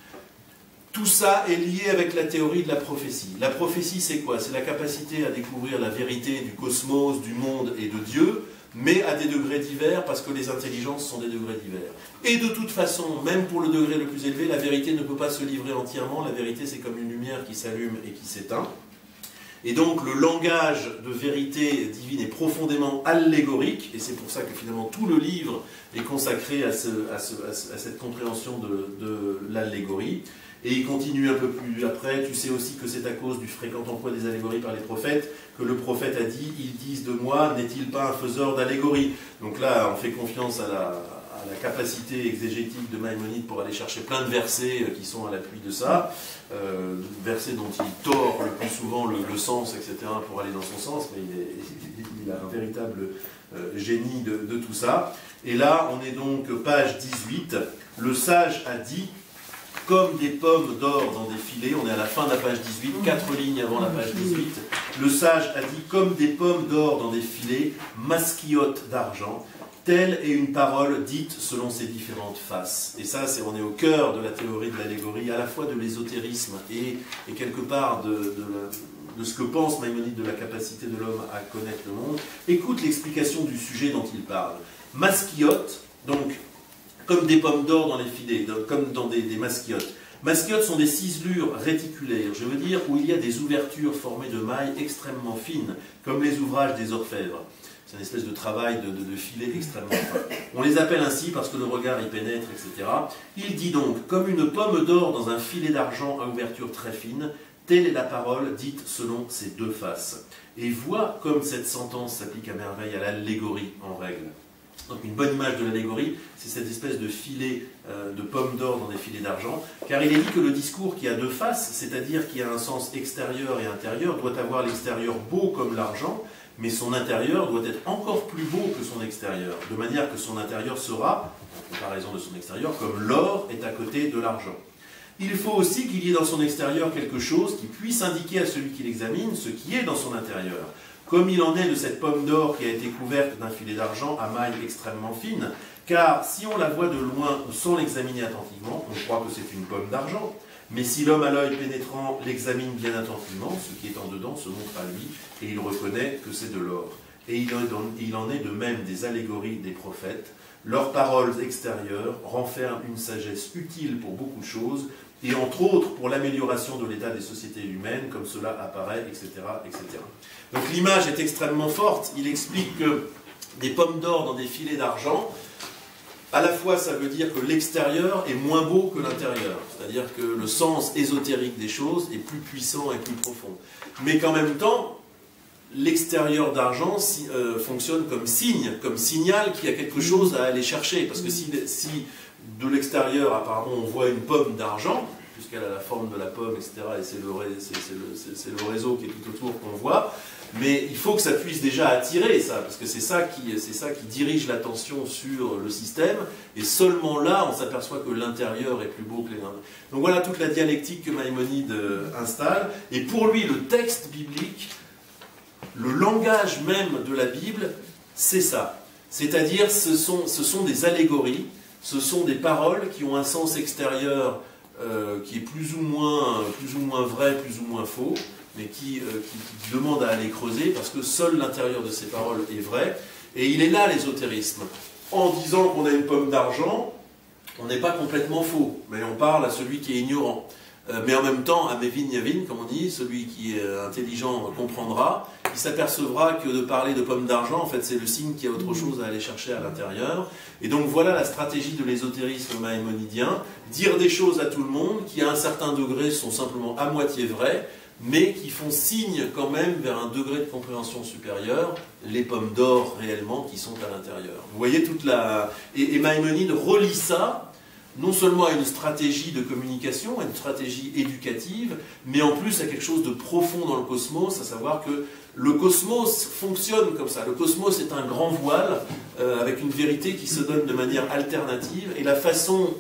Tout ça est lié avec la théorie de la prophétie. La prophétie, c'est quoi? C'est la capacité à découvrir la vérité du cosmos, du monde et de Dieu, mais à des degrés divers, parce que les intelligences sont des degrés divers. Et de toute façon, même pour le degré le plus élevé, la vérité ne peut pas se livrer entièrement. La vérité, c'est comme une lumière qui s'allume et qui s'éteint. Et donc, le langage de vérité divine est profondément allégorique, et c'est pour ça que finalement tout le livre est consacré à cette compréhension de l'allégorie. Et il continue un peu plus après, tu sais aussi que c'est à cause du fréquent emploi des allégories par les prophètes que le prophète a dit « Ils disent de moi, n'est-il pas un faiseur d'allégories ?» Donc là, on fait confiance à la capacité exégétique de Maïmonide pour aller chercher plein de versets qui sont à l'appui de ça, versets dont il tord le plus souvent le sens, etc., pour aller dans son sens, mais il a un véritable génie de tout ça. Et là, on est donc page 18, « Le sage a dit » comme des pommes d'or dans des filets, on est à la fin de la page 18, 4 lignes avant la page 18, le sage a dit comme des pommes d'or dans des filets, masquillotes d'argent, telle est une parole dite selon ses différentes faces. Et ça, on est au cœur de la théorie de l'allégorie, à la fois de l'ésotérisme et quelque part de ce que pense Maïmonide de la capacité de l'homme à connaître le monde. Écoute l'explication du sujet dont il parle. Masquillotes, donc, comme des pommes d'or dans les filets, comme dans des masquillotes. Masquillotes sont des ciselures réticulaires, je veux dire, où il y a des ouvertures formées de mailles extrêmement fines, comme les ouvrages des orfèvres. C'est une espèce de travail de filet extrêmement fin. On les appelle ainsi parce que le regard y pénètre, etc. Il dit donc, comme une pomme d'or dans un filet d'argent à ouverture très fine, telle est la parole dite selon ses deux faces. Et vois comme cette sentence s'applique à merveille à l'allégorie en règle. Donc une bonne image de l'allégorie, c'est cette espèce de filet de pommes d'or dans des filets d'argent, car il est dit que le discours qui a deux faces, c'est-à-dire qui a un sens extérieur et intérieur, doit avoir l'extérieur beau comme l'argent, mais son intérieur doit être encore plus beau que son extérieur, de manière que son intérieur sera, en comparaison de son extérieur, comme l'or est à côté de l'argent. Il faut aussi qu'il y ait dans son extérieur quelque chose qui puisse indiquer à celui qui l'examine ce qui est dans son intérieur. Comme il en est de cette pomme d'or qui a été couverte d'un filet d'argent à mailles extrêmement fines, car si on la voit de loin ou sans l'examiner attentivement, on croit que c'est une pomme d'argent, mais si l'homme à l'œil pénétrant l'examine bien attentivement, ce qui est en dedans se montre à lui, et il reconnaît que c'est de l'or. Et il en est de même des allégories des prophètes. Leurs paroles extérieures renferment une sagesse utile pour beaucoup de choses, et entre autres pour l'amélioration de l'état des sociétés humaines, comme cela apparaît, etc. etc. Donc l'image est extrêmement forte. Il explique que des pommes d'or dans des filets d'argent, à la fois ça veut dire que l'extérieur est moins beau que l'intérieur, c'est-à-dire que le sens ésotérique des choses est plus puissant et plus profond. Mais qu'en même temps, l'extérieur d'argent fonctionne comme signe, comme signal qu'il y a quelque chose à aller chercher. Parce que si de l'extérieur, apparemment, on voit une pomme d'argent, puisqu'elle a la forme de la pomme, etc., et c'est le réseau qui est tout autour qu'on voit, mais il faut que ça puisse déjà attirer ça, parce que c'est ça qui dirige l'attention sur le système, et seulement là, on s'aperçoit que l'intérieur est plus beau que les uns. Donc voilà toute la dialectique que Maïmonide installe, et pour lui, le texte biblique, le langage même de la Bible, c'est ça. C'est-à-dire, ce sont des allégories, ce sont des paroles qui ont un sens extérieur qui est plus ou moins vrai, plus ou moins faux, mais qui demande à aller creuser, parce que seul l'intérieur de ces paroles est vrai. Et il est là l'ésotérisme. En disant qu'on a une pomme d'argent, on n'est pas complètement faux, mais on parle à celui qui est ignorant. Mais en même temps, à Mevin Yavin, comme on dit, celui qui est intelligent comprendra, il s'apercevra que de parler de pommes d'argent, en fait, c'est le signe qu'il y a autre chose à aller chercher à l'intérieur. Et donc voilà la stratégie de l'ésotérisme maïmonidien, dire des choses à tout le monde qui, à un certain degré, sont simplement à moitié vraies, mais qui font signe quand même vers un degré de compréhension supérieur, les pommes d'or réellement qui sont à l'intérieur. Vous voyez toute la... Et Maïmonide relie ça non seulement à une stratégie de communication, à une stratégie éducative, mais en plus à quelque chose de profond dans le cosmos, à savoir que le cosmos fonctionne comme ça. Le cosmos est un grand voile avec une vérité qui se donne de manière alternative, et la façon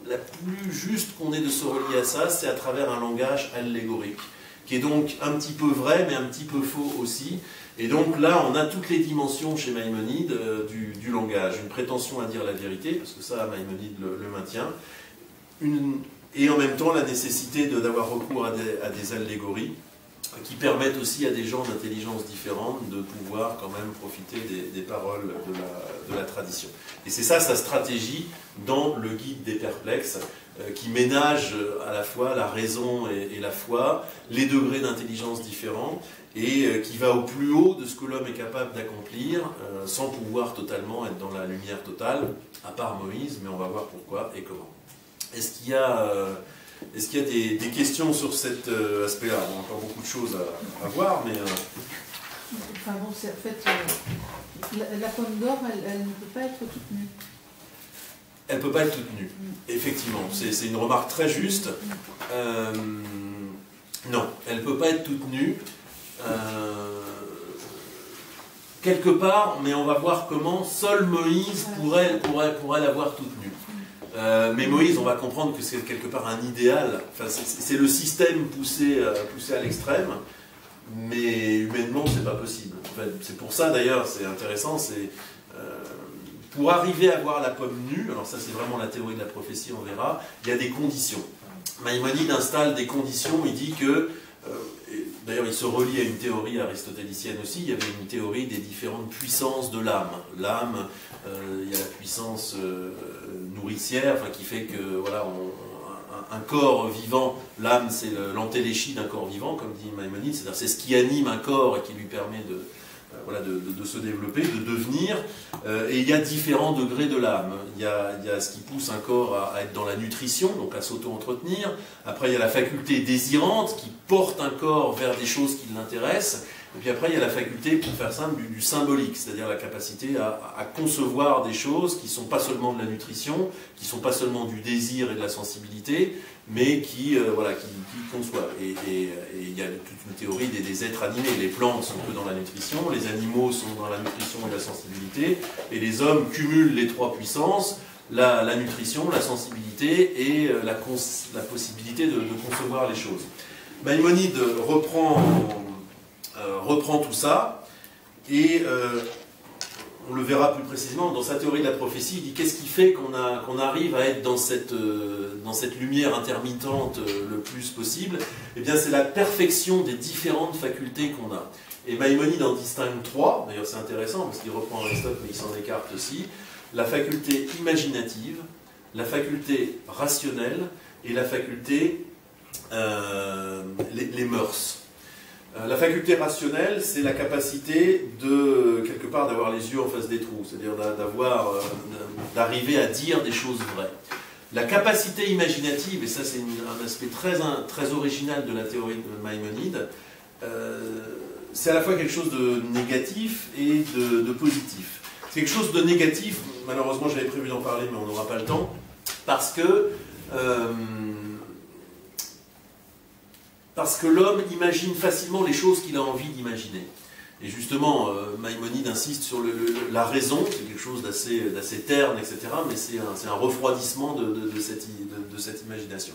la plus juste qu'on ait de se relier à ça, c'est à travers un langage allégorique, qui est donc un petit peu vrai, mais un petit peu faux aussi. Et donc là, on a toutes les dimensions chez Maïmonide du langage. Une prétention à dire la vérité, parce que ça, Maïmonide le maintient. Et en même temps, la nécessité d'avoir recours à des allégories, qui permettent aussi à des gens d'intelligence différente de pouvoir quand même profiter des paroles de la tradition. Et c'est ça sa stratégie dans le guide des perplexes, qui ménage à la fois la raison et la foi, les degrés d'intelligence différents, et qui va au plus haut de ce que l'homme est capable d'accomplir, sans pouvoir totalement être dans la lumière totale, à part Moïse, mais on va voir pourquoi et comment. Est-ce qu'il y a des questions sur cet aspect-là? On a encore beaucoup de choses à voir, mais... Enfin bon, en fait, la pomme d'or, elle ne peut pas être toute nue. Elle ne peut pas être toute nue, effectivement. C'est une remarque très juste. Non, elle ne peut pas être toute nue. Quelque part, mais on va voir comment seul Moïse pourrait l'avoir toute nue. Mais Moïse, on va comprendre que c'est quelque part un idéal. Enfin, c'est le système poussé à l'extrême, mais humainement, c'est pas possible. En fait, c'est pour ça, d'ailleurs, c'est intéressant, c'est pour arriver à voir la pomme nue, alors ça c'est vraiment la théorie de la prophétie, on verra, il y a des conditions. Maïmonide installe des conditions, il dit que, d'ailleurs il se relie à une théorie aristotélicienne aussi, il y avait une théorie des différentes puissances de l'âme. L'âme, il y a la puissance nourricière, enfin, qui fait que, voilà, un corps vivant, l'âme c'est l'antéléchie d'un corps vivant, comme dit Maïmonide, c'est-à-dire c'est ce qui anime un corps et qui lui permet de se développer, de devenir, et il y a différents degrés de l'âme. Il y a ce qui pousse un corps à être dans la nutrition, donc à s'auto-entretenir. Après, il y a la faculté désirante qui porte un corps vers des choses qui l'intéressent. Et puis après, il y a la faculté, pour faire simple, du symbolique, c'est-à-dire la capacité à concevoir des choses qui ne sont pas seulement de la nutrition, qui ne sont pas seulement du désir et de la sensibilité, mais qui conçoivent. Et il y a toute une théorie des êtres animés. Les plantes sont que dans la nutrition, les animaux sont dans la nutrition et la sensibilité, et les hommes cumulent les trois puissances, la nutrition, la sensibilité et la possibilité de concevoir les choses. Maïmonide reprend tout ça, et on le verra plus précisément dans sa théorie de la prophétie. Il dit qu'est-ce qui fait qu'on arrive à être dans cette lumière intermittente le plus possible. Eh bien, c'est la perfection des différentes facultés qu'on a. Et Maïmonide en distingue trois, d'ailleurs c'est intéressant parce qu'il reprend Aristote mais il s'en écarte aussi: la faculté imaginative, la faculté rationnelle et la faculté les mœurs. La faculté rationnelle, c'est la capacité quelque part, d'avoir les yeux en face des trous, c'est-à-dire d'arriver à dire des choses vraies. La capacité imaginative, et ça c'est un aspect très original de la théorie de Maïmonide, c'est à la fois quelque chose de négatif et de positif. C'est quelque chose de négatif, malheureusement j'avais prévu d'en parler mais on n'aura pas le temps, parce que l'homme imagine facilement les choses qu'il a envie d'imaginer. Et justement, Maïmonide insiste sur la raison, c'est quelque chose d'assez terne, etc., mais c'est un refroidissement de cette imagination.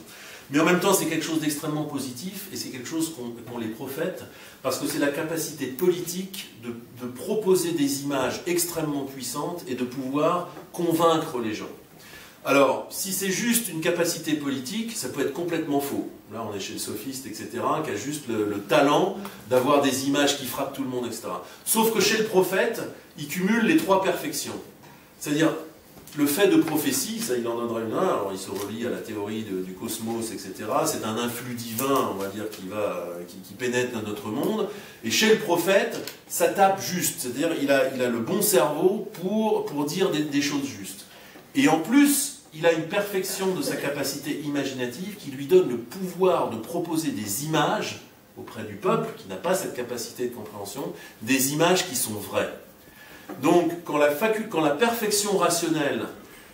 Mais en même temps, c'est quelque chose d'extrêmement positif, et c'est quelque chose qu'ont les prophètes, parce que c'est la capacité politique de proposer des images extrêmement puissantes et de pouvoir convaincre les gens. Alors, si c'est juste une capacité politique, ça peut être complètement faux. Là, on est chez le sophiste, etc., qui a juste le talent d'avoir des images qui frappent tout le monde, etc. Sauf que chez le prophète, il cumule les trois perfections. C'est-à-dire, le fait de prophétie, ça il en donnera une, alors il se relie à la théorie du cosmos, etc. C'est un influx divin, on va dire, qui pénètre dans notre monde. Et chez le prophète, ça tape juste. C'est-à-dire, il a le bon cerveau pour dire des choses justes. Et en plus, il a une perfection de sa capacité imaginative qui lui donne le pouvoir de proposer des images auprès du peuple, qui n'a pas cette capacité de compréhension, des images qui sont vraies. Donc, quand la perfection rationnelle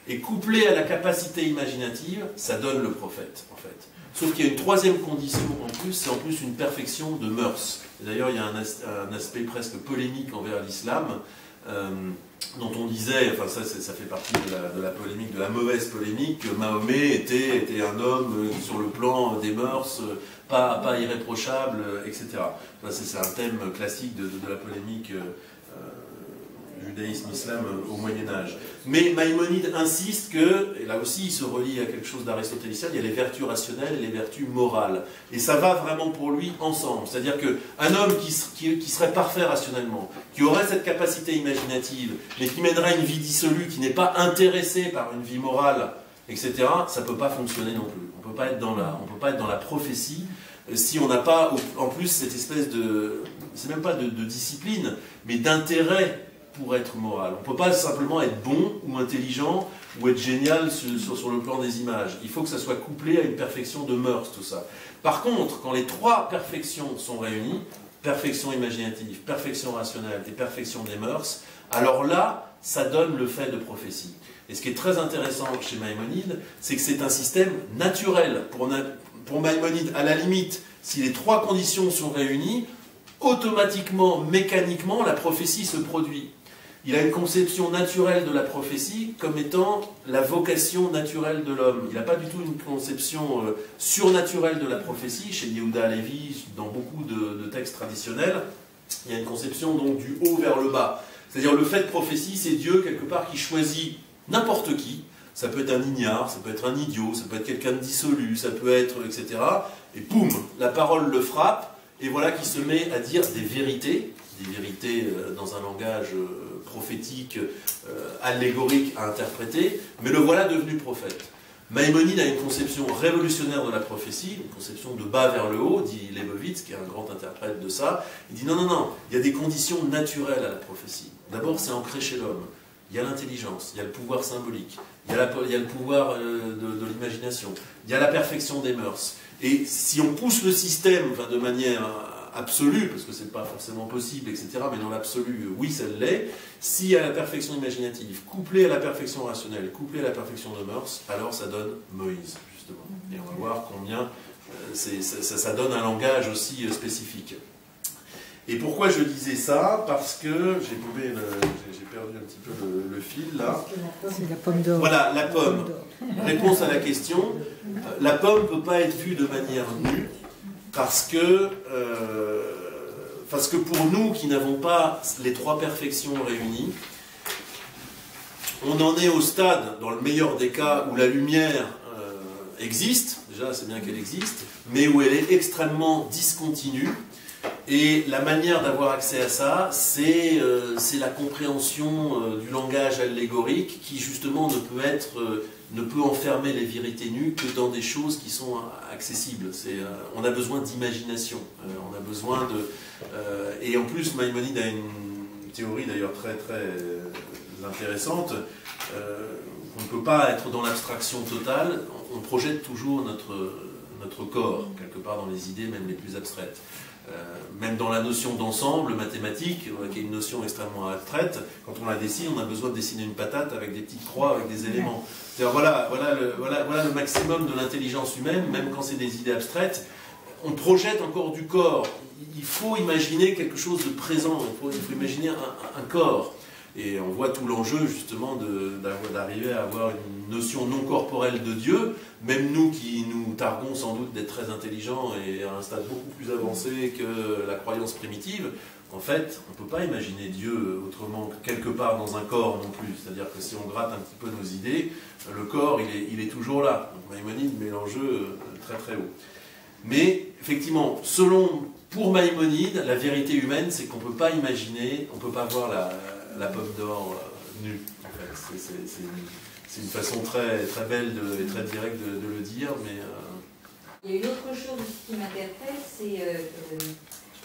Et couplé à la capacité imaginative, ça donne le prophète, en fait. Sauf qu'il y a une troisième condition en plus, c'est en plus une perfection de mœurs. D'ailleurs, il y a un aspect presque polémique envers l'islam, dont on disait, enfin ça fait partie de la polémique, de la mauvaise polémique, que Mahomet était un homme sur le plan des mœurs, pas irréprochable, etc. Enfin, c'est un thème classique de la polémique judaïsme-islam au Moyen-Âge. Mais Maïmonide insiste que, et là aussi il se relie à quelque chose d'aristotélicien, il y a les vertus rationnelles et les vertus morales. Et ça va vraiment pour lui ensemble. C'est-à-dire qu'un homme qui serait parfait rationnellement, qui aurait cette capacité imaginative, mais qui mènerait une vie dissolue, qui n'est pas intéressé par une vie morale, etc., ça ne peut pas fonctionner non plus. On ne peut pas être dans la prophétie si on n'a pas, en plus, cette espèce de, c'est même pas de discipline, mais d'intérêt pour être moral. On ne peut pas simplement être bon ou intelligent ou être génial sur le plan des images. Il faut que ça soit couplé à une perfection de mœurs, tout ça. Par contre, quand les trois perfections sont réunies, perfection imaginative, perfection rationnelle et perfection des mœurs, alors là, ça donne le fait de prophétie. Et ce qui est très intéressant chez Maïmonide, c'est que c'est un système naturel. Pour Maïmonide, à la limite, si les trois conditions sont réunies, automatiquement, mécaniquement, la prophétie se produit. Il a une conception naturelle de la prophétie comme étant la vocation naturelle de l'homme. Il n'a pas du tout une conception surnaturelle de la prophétie. Chez Yehuda Halevi, dans beaucoup de textes traditionnels, il y a une conception donc du haut vers le bas. C'est-à-dire le fait de prophétie, c'est Dieu quelque part qui choisit n'importe qui. Ça peut être un ignare, ça peut être un idiot, ça peut être quelqu'un de dissolu, ça peut être, etc. Et poum, la parole le frappe, et voilà qu'il se met à dire des vérités dans un langage prophétique, allégorique à interpréter, mais le voilà devenu prophète. Maïmonide a une conception révolutionnaire de la prophétie, une conception de bas vers le haut, dit Leibovitz, qui est un grand interprète de ça. Il dit non, non, non, il y a des conditions naturelles à la prophétie. D'abord, c'est ancré chez l'homme. Il y a l'intelligence, il y a le pouvoir symbolique, il y a le pouvoir de l'imagination, il y a la perfection des mœurs. Et si on pousse le système de manière absolue, parce que c'est pas forcément possible, etc., mais dans l'absolu, oui, ça l'est, s'il y a la perfection imaginative, couplée à la perfection rationnelle, couplée à la perfection de mœurs, alors ça donne Moïse, justement. Et on va voir combien ça donne un langage aussi spécifique. Et pourquoi je disais ça? Parce que j'ai perdu un petit peu le fil là. C'est la pomme d'or. Voilà, la pomme. Réponse à la question. La pomme ne peut pas être vue de manière nue parce que pour nous qui n'avons pas les trois perfections réunies, on en est au stade, dans le meilleur des cas, où la lumière existe, déjà c'est bien qu'elle existe, mais où elle est extrêmement discontinue. Et la manière d'avoir accès à ça, c'est la compréhension du langage allégorique qui justement ne peut enfermer les vérités nues que dans des choses qui sont accessibles. On a besoin d'imagination, on a besoin de... et en plus, Maïmonide a une théorie d'ailleurs très très intéressante, on ne peut pas être dans l'abstraction totale, on projette toujours notre corps, quelque part dans les idées même les plus abstraites. Même dans la notion d'ensemble mathématique, qui est une notion extrêmement abstraite, quand on la dessine, on a besoin de dessiner une patate avec des petites croix, avec des éléments. Voilà le maximum de l'intelligence humaine, même quand c'est des idées abstraites. On projette encore du corps. Il faut imaginer quelque chose de présent, il faut imaginer un corps. Et on voit tout l'enjeu justement d'arriver à avoir une notion non corporelle de Dieu, même nous qui nous targuons sans doute d'être très intelligents et à un stade beaucoup plus avancé que la croyance primitive. En fait, on ne peut pas imaginer Dieu autrement que quelque part dans un corps non plus. C'est-à-dire que si on gratte un petit peu nos idées, le corps il est toujours là. Donc Maïmonide met l'enjeu très très haut. Mais effectivement, pour Maïmonide, la vérité humaine, c'est qu'on ne peut pas imaginer, on ne peut pas voir la pomme d'or nue. En fait. C'est une façon très, très belle et très directe de le dire, mais... Il y a une autre chose qui m'interpelle, c'est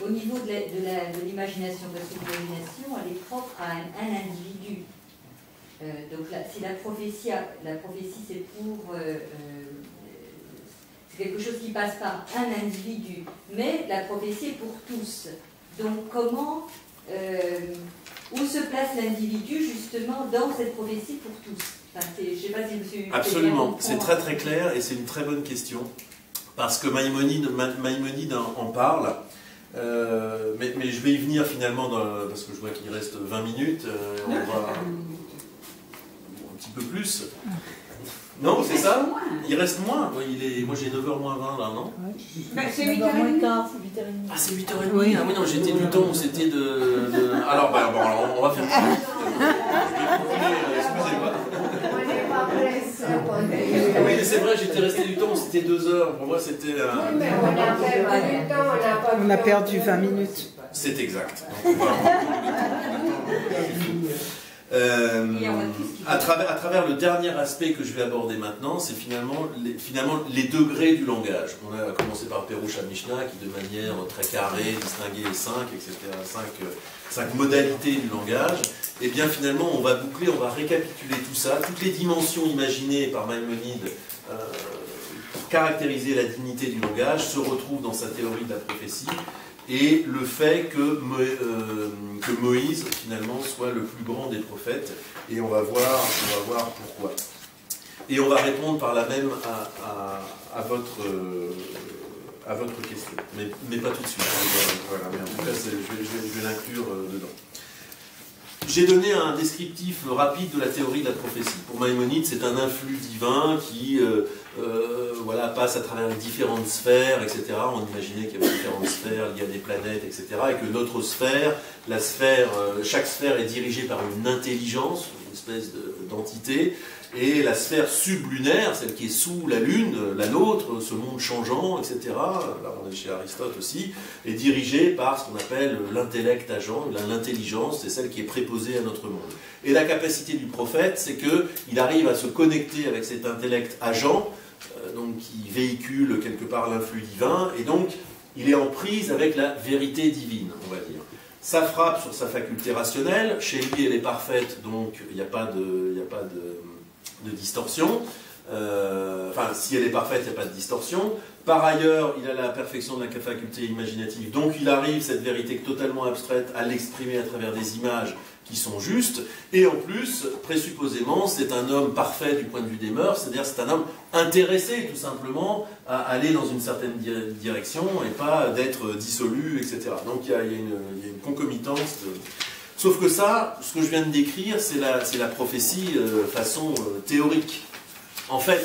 au niveau de l'imagination, parce que l'imagination, elle est propre à un individu. Donc là, si la prophétie c'est pour... c'est quelque chose qui passe par un individu, mais la prophétie est pour tous. Donc comment... où se place l'individu justement dans cette prophétie pour tous? Enfin, je ne sais pas si je me suis... Absolument, c'est très très clair et c'est une très bonne question. Parce que Maïmonide en parle, mais je vais y venir finalement, parce que je vois qu'il reste 20 minutes, on va un petit peu plus. Non, c'est ça? Il reste moins. Moi j'ai 9h moins 20 là, non? C'est 8h30. Ah, c'est 8h30. Oui. Ah oui, non, j'étais du temps où c'était de... Alors, bon, on va faire ça. Excusez-moi. Oui, c'est vrai, j'étais resté du temps où c'était 2 heures. Pour moi, c'était... On a perdu 20 minutes. C'est exact. À travers le dernier aspect que je vais aborder maintenant, c'est finalement les degrés du langage. On a commencé par Perusha Mishnah qui de manière très carrée distinguait les 5, etc., 5 modalités du langage. Et bien finalement on va boucler, on va récapituler tout ça, toutes les dimensions imaginées par Maïmonide pour caractériser la dignité du langage se retrouvent dans sa théorie de la prophétie. Et le fait que Moïse, finalement, soit le plus grand des prophètes, et on va voir pourquoi. Et on va répondre par là même à votre question, mais pas tout de suite. Voilà, mais en tout cas, je vais l'inclure dedans. J'ai donné un descriptif rapide de la théorie de la prophétie. Pour Maïmonide, c'est un influx divin qui passe à travers les différentes sphères, etc. On imaginait qu'il y avait différentes sphères, il y a des planètes, etc. Et que notre sphère, chaque sphère est dirigée par une intelligence, une espèce d'entité, et la sphère sublunaire, celle qui est sous la Lune, la nôtre, ce monde changeant, etc., là on est chez Aristote aussi, est dirigée par ce qu'on appelle l'intellect agent, l'intelligence, c'est celle qui est préposée à notre monde. Et la capacité du prophète, c'est qu'il arrive à se connecter avec cet intellect agent, donc qui véhicule quelque part l'influx divin, et donc il est en prise avec la vérité divine, on va dire. Ça frappe sur sa faculté rationnelle, chez lui elle est parfaite, donc il n'y a pas de distorsion. Enfin, si elle est parfaite, il n'y a pas de distorsion. Par ailleurs, il a la perfection de la faculté imaginative, donc il arrive, cette vérité totalement abstraite, à l'exprimer à travers des images qui sont justes. Et en plus, présupposément, c'est un homme parfait du point de vue des mœurs, c'est-à-dire c'est un homme intéressé tout simplement à aller dans une certaine direction et pas d'être dissolu, etc. Donc il y a une concomitance. Sauf que ça, ce que je viens de décrire, c'est la prophétie façon théorique. En fait,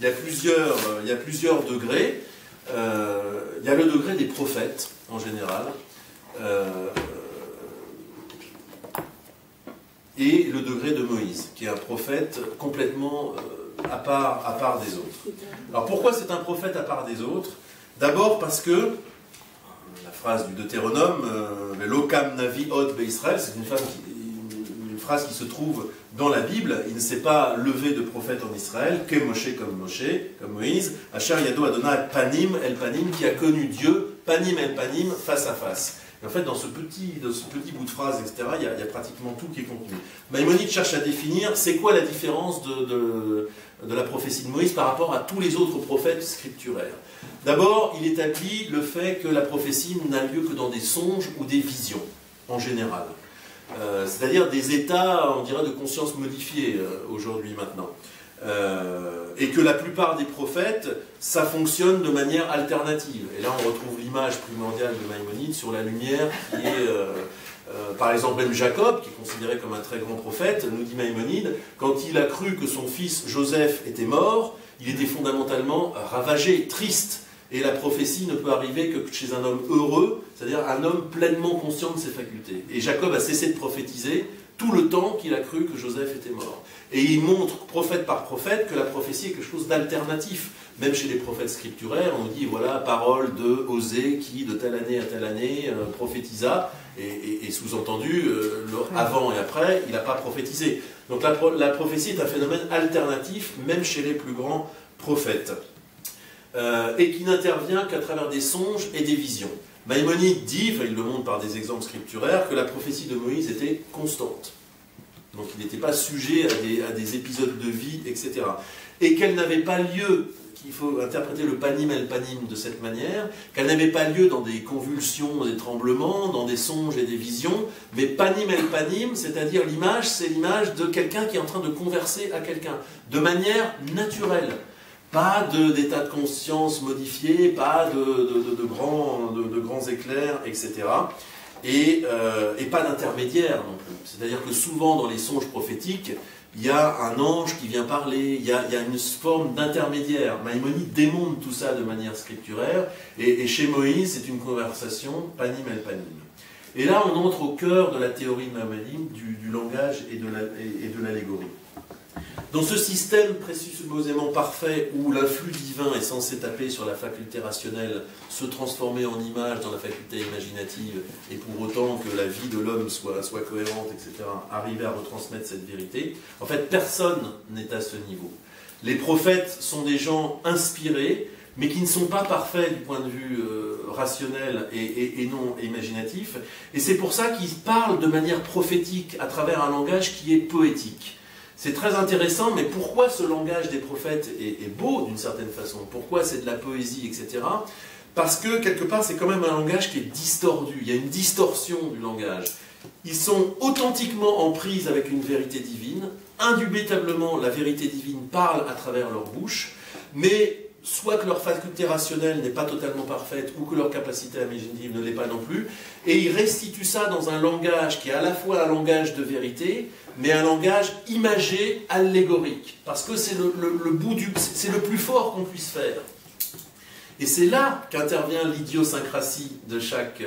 il y a plusieurs degrés. Il y a le degré des prophètes, en général, et le degré de Moïse, qui est un prophète complètement à part des autres. Alors pourquoi c'est un prophète à part des autres? D'abord parce que, la phrase du Deutéronome, l'Okam Navi Od Be'Israël, c'est une phrase qui se trouve dans la Bible. Il ne s'est pas levé de prophète en Israël, que Moshe, comme Moïse, Asher Yado Adonai Panim El Panim, qui a connu Dieu, Panim El Panim, face à face. Et en fait, dans ce petit bout de phrase, etc., il y a pratiquement tout qui est contenu. Maïmonide cherche à définir c'est quoi la différence de la prophétie de Moïse par rapport à tous les autres prophètes scripturaires. D'abord, il établit le fait que la prophétie n'a lieu que dans des songes ou des visions, en général. C'est-à-dire des états, on dirait, de conscience modifiés aujourd'hui, maintenant. Et que la plupart des prophètes, ça fonctionne de manière alternative. Et là, on retrouve l'image primordiale de Maïmonide sur la lumière, qui est, par exemple, même Jacob, qui est considéré comme un très grand prophète, nous dit Maïmonide, quand il a cru que son fils Joseph était mort, il était fondamentalement ravagé, triste. Et la prophétie ne peut arriver que chez un homme heureux, c'est-à-dire un homme pleinement conscient de ses facultés. Et Jacob a cessé de prophétiser tout le temps qu'il a cru que Joseph était mort. Et il montre, prophète par prophète, que la prophétie est quelque chose d'alternatif. Même chez les prophètes scripturaires, on dit, voilà, parole de Osée qui, de telle année à telle année, prophétisa, et sous-entendu, avant et après, il n'a pas prophétisé. Donc la prophétie est un phénomène alternatif, même chez les plus grands prophètes. Et qui n'intervient qu'à travers des songes et des visions. Maïmonide dit, enfin il le montre par des exemples scripturaires, que la prophétie de Moïse était constante. Donc il n'était pas sujet à des épisodes de vie, etc. Et qu'elle n'avait pas lieu, qu'il faut interpréter le panim el panim de cette manière, qu'elle n'avait pas lieu dans des convulsions, des tremblements, dans des songes et des visions, mais panim el panim, c'est-à-dire l'image, c'est l'image de quelqu'un qui est en train de converser à quelqu'un, de manière naturelle. Pas d'état de conscience modifié, pas de grands éclairs, etc. Et pas d'intermédiaire non plus. C'est-à-dire que souvent dans les songes prophétiques, il y a un ange qui vient parler, il y a une forme d'intermédiaire. Maïmonide démonte tout ça de manière scripturaire, et chez Moïse, c'est une conversation panim el panim. Et là, on entre au cœur de la théorie maïmonide du langage et de l'allégorie. Dans ce système présupposément parfait où l'influx divin est censé taper sur la faculté rationnelle, se transformer en image dans la faculté imaginative, et pour autant que la vie de l'homme soit cohérente, etc., arriver à retransmettre cette vérité, en fait, personne n'est à ce niveau. Les prophètes sont des gens inspirés, mais qui ne sont pas parfaits du point de vue rationnel et non imaginatif, et c'est pour ça qu'ils parlent de manière prophétique à travers un langage qui est poétique. C'est très intéressant, mais pourquoi ce langage des prophètes est beau d'une certaine façon? Pourquoi c'est de la poésie, etc. Parce que, quelque part, c'est quand même un langage qui est distordu. Il y a une distorsion du langage. Ils sont authentiquement en prise avec une vérité divine. Indubitablement, la vérité divine parle à travers leur bouche, mais soit que leur faculté rationnelle n'est pas totalement parfaite, ou que leur capacité imaginative ne l'est pas non plus, et ils restituent ça dans un langage qui est à la fois un langage de vérité, mais un langage imagé, allégorique, parce que c'est c'est le plus fort qu'on puisse faire. Et c'est là qu'intervient l'idiosyncrasie de chaque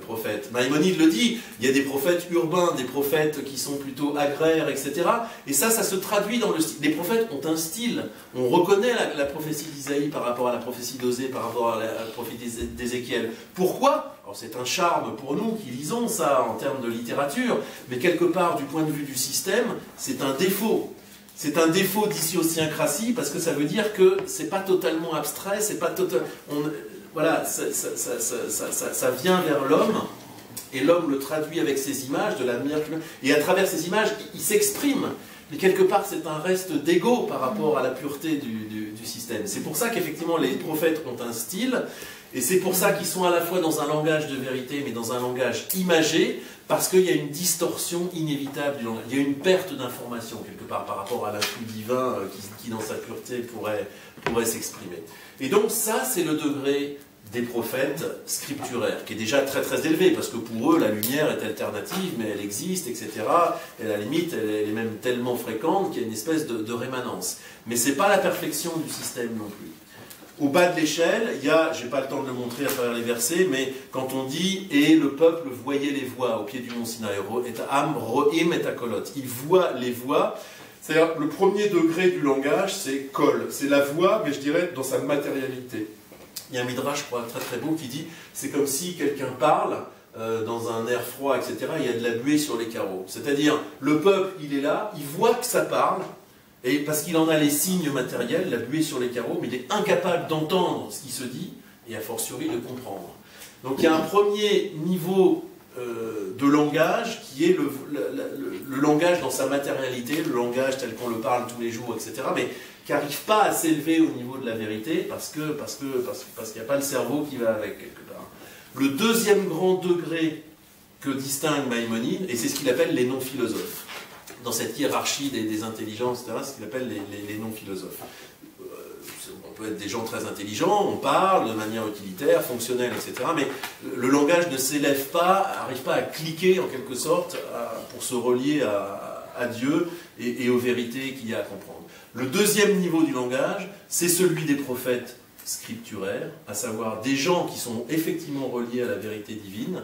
prophète. Maïmonide le dit, il y a des prophètes urbains, des prophètes qui sont plutôt agraires, etc. Et ça se traduit dans le style. Les prophètes ont un style. On reconnaît la prophétie d'Isaïe par rapport à la prophétie d'Osée, par rapport à la prophétie d'Ézéchiel. Pourquoi? Alors c'est un charme pour nous qui lisons ça en termes de littérature, mais quelque part, du point de vue du système, c'est un défaut. C'est un défaut d'idiosynkrasie parce que ça veut dire que c'est pas totalement abstrait, c'est pas total. Voilà, ça vient vers l'homme et l'homme le traduit avec ses images de la manière. Et à travers ces images, il s'exprime. Mais quelque part, c'est un reste d'ego par rapport à la pureté du système. C'est pour ça qu'effectivement, les prophètes ont un style. Et c'est pour ça qu'ils sont à la fois dans un langage de vérité, mais dans un langage imagé, parce qu'il y a une distorsion inévitable du langage. Il y a une perte d'information, quelque part, par rapport à l'influx divin qui, dans sa pureté, pourrait s'exprimer. Et donc ça, c'est le degré des prophètes scripturaires, qui est déjà très très élevé, parce que pour eux, la lumière est alternative, mais elle existe, etc. Et à la limite, elle est même tellement fréquente qu'il y a une espèce de rémanence. Mais ce n'est pas la perfection du système non plus. Au bas de l'échelle, il y a, je n'ai pas le temps de le montrer à travers les versets, mais quand on dit « et le peuple voyait les voix au pied du mont Sinaï », « am roim et akolot », il voit les voix. C'est-à-dire, le premier degré du langage, c'est « kol », c'est la voix, mais je dirais dans sa matérialité. Il y a un midrash, je crois, très très beau, qui dit « c'est comme si quelqu'un parle dans un air froid, etc., il y a de la buée sur les carreaux ». C'est-à-dire, le peuple, il est là, il voit que ça parle, et parce qu'il en a les signes matériels, la buée sur les carreaux, mais il est incapable d'entendre ce qui se dit, et a fortiori de comprendre. Donc il y a un premier niveau de langage, qui est le langage dans sa matérialité, le langage tel qu'on le parle tous les jours, etc., mais qui n'arrive pas à s'élever au niveau de la vérité, parce qu'il n'y a pas le cerveau qui va avec, quelque part. Le deuxième grand degré que distingue Maïmonide, et c'est ce qu'il appelle les non-philosophes. Dans cette hiérarchie des intelligences, etc., c'est ce qu'il appelle les non-philosophes. On peut être des gens très intelligents, on parle de manière utilitaire, fonctionnelle, etc., mais le langage ne s'élève pas, n'arrive pas à cliquer en quelque sorte pour se relier à Dieu et aux vérités qu'il y a à comprendre. Le deuxième niveau du langage, c'est celui des prophètes scripturaires, à savoir des gens qui sont effectivement reliés à la vérité divine,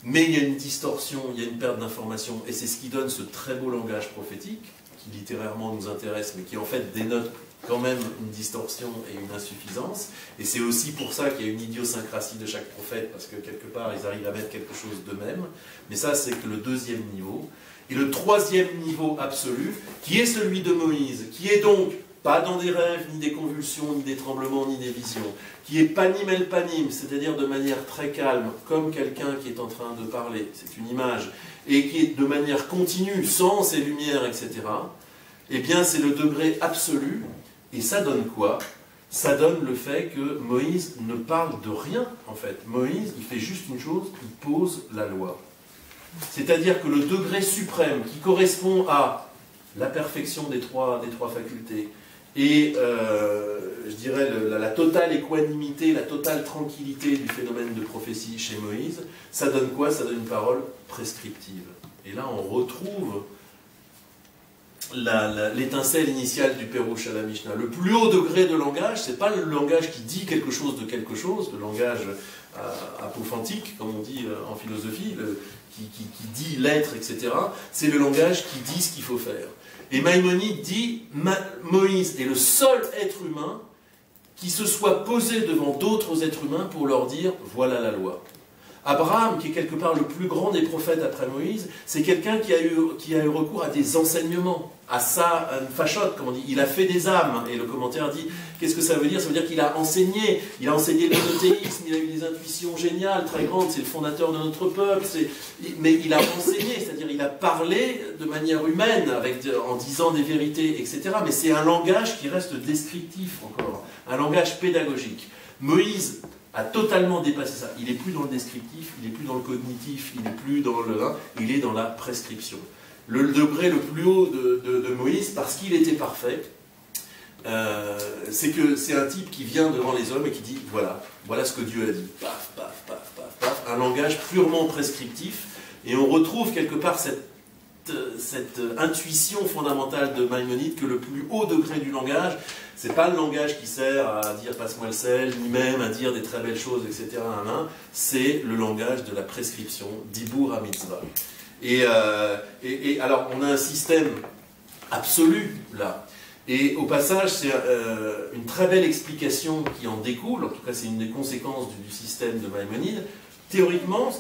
mais il y a une distorsion, il y a une perte d'information, et c'est ce qui donne ce très beau langage prophétique, qui littérairement nous intéresse, mais qui en fait dénote quand même une distorsion et une insuffisance, et c'est aussi pour ça qu'il y a une idiosyncrasie de chaque prophète, parce que quelque part ils arrivent à mettre quelque chose d'eux-mêmes, mais ça c'est que le deuxième niveau. Et le troisième niveau absolu, qui est celui de Moïse, qui est donc pas dans des rêves, ni des convulsions, ni des tremblements, ni des visions, qui est panim el panim, c'est-à-dire de manière très calme, comme quelqu'un qui est en train de parler, c'est une image, et qui est de manière continue, sans ces lumières, etc., eh bien c'est le degré absolu, et ça donne quoi? ça donne le fait que Moïse ne parle de rien, en fait. Moïse, il fait juste une chose, il pose la loi. C'est-à-dire que le degré suprême qui correspond à la perfection des trois facultés et, je dirais, la totale équanimité, la totale tranquillité du phénomène de prophétie chez Moïse, ça donne quoi? Ça donne une parole prescriptive. Et là, on retrouve l'étincelle initiale du Pérouche à la Mishnah. Le plus haut degré de langage, c'est pas le langage qui dit quelque chose de quelque chose, le langage apophantique, comme on dit en philosophie, qui dit l'être, etc. C'est le langage qui dit ce qu'il faut faire. Et Maïmonide dit, Moïse est le seul être humain qui se soit posé devant d'autres êtres humains pour leur dire, voilà la loi. Abraham, qui est quelque part le plus grand des prophètes après Moïse, c'est quelqu'un qui a eu recours à des enseignements, à sa fachot, comme on dit. Il a fait des âmes, et le commentaire dit, qu'est-ce que ça veut dire? Ça veut dire qu'il a enseigné le monothéisme, il a eu des intuitions géniales, très grandes, c'est le fondateur de notre peuple, mais il a enseigné, c'est-à-dire il a parlé de manière humaine, en disant des vérités, etc. Mais c'est un langage qui reste descriptif encore, un langage pédagogique. Moïse a totalement dépassé ça. Il n'est plus dans le descriptif, il n'est plus dans le cognitif, il n'est plus dans il est dans la prescription. Le degré le plus haut de Moïse, parce qu'il était parfait, c'est que c'est un type qui vient devant les hommes et qui dit, voilà ce que Dieu a dit. Paf, paf, paf, paf, paf. Un langage purement prescriptif. Et on retrouve quelque part cette intuition fondamentale de Maïmonide que le plus haut degré du langage, c'est pas le langage qui sert à dire passe-moi le sel, ni même à dire des très belles choses, etc. C'est le langage de la prescription, d'Ibur HaMitzvah. Et alors, on a un système absolu là. Et au passage, c'est une très belle explication qui en découle, en tout cas c'est une des conséquences du système de Maïmonide. Théoriquement, ce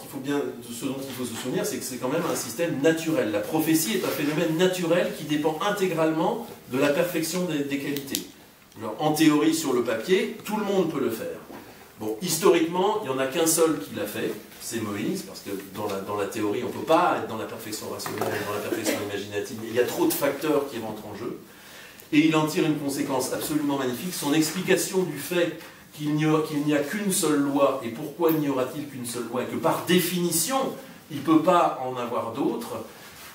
dont il faut se souvenir, c'est que c'est quand même un système naturel. La prophétie est un phénomène naturel qui dépend intégralement de la perfection des qualités. Alors, en théorie, sur le papier, tout le monde peut le faire. Bon, historiquement, il n'y en a qu'un seul qui l'a fait, c'est Moïse, parce que dans la théorie, on ne peut pas être dans la perfection rationnelle, dans la perfection imaginative. Il y a trop de facteurs qui rentrent en jeu. Et il en tire une conséquence absolument magnifique. Son explication du fait qu'il n'y a qu'une seule loi, et pourquoi n'y aura-t-il qu'une seule loi, et que par définition, il ne peut pas en avoir d'autres,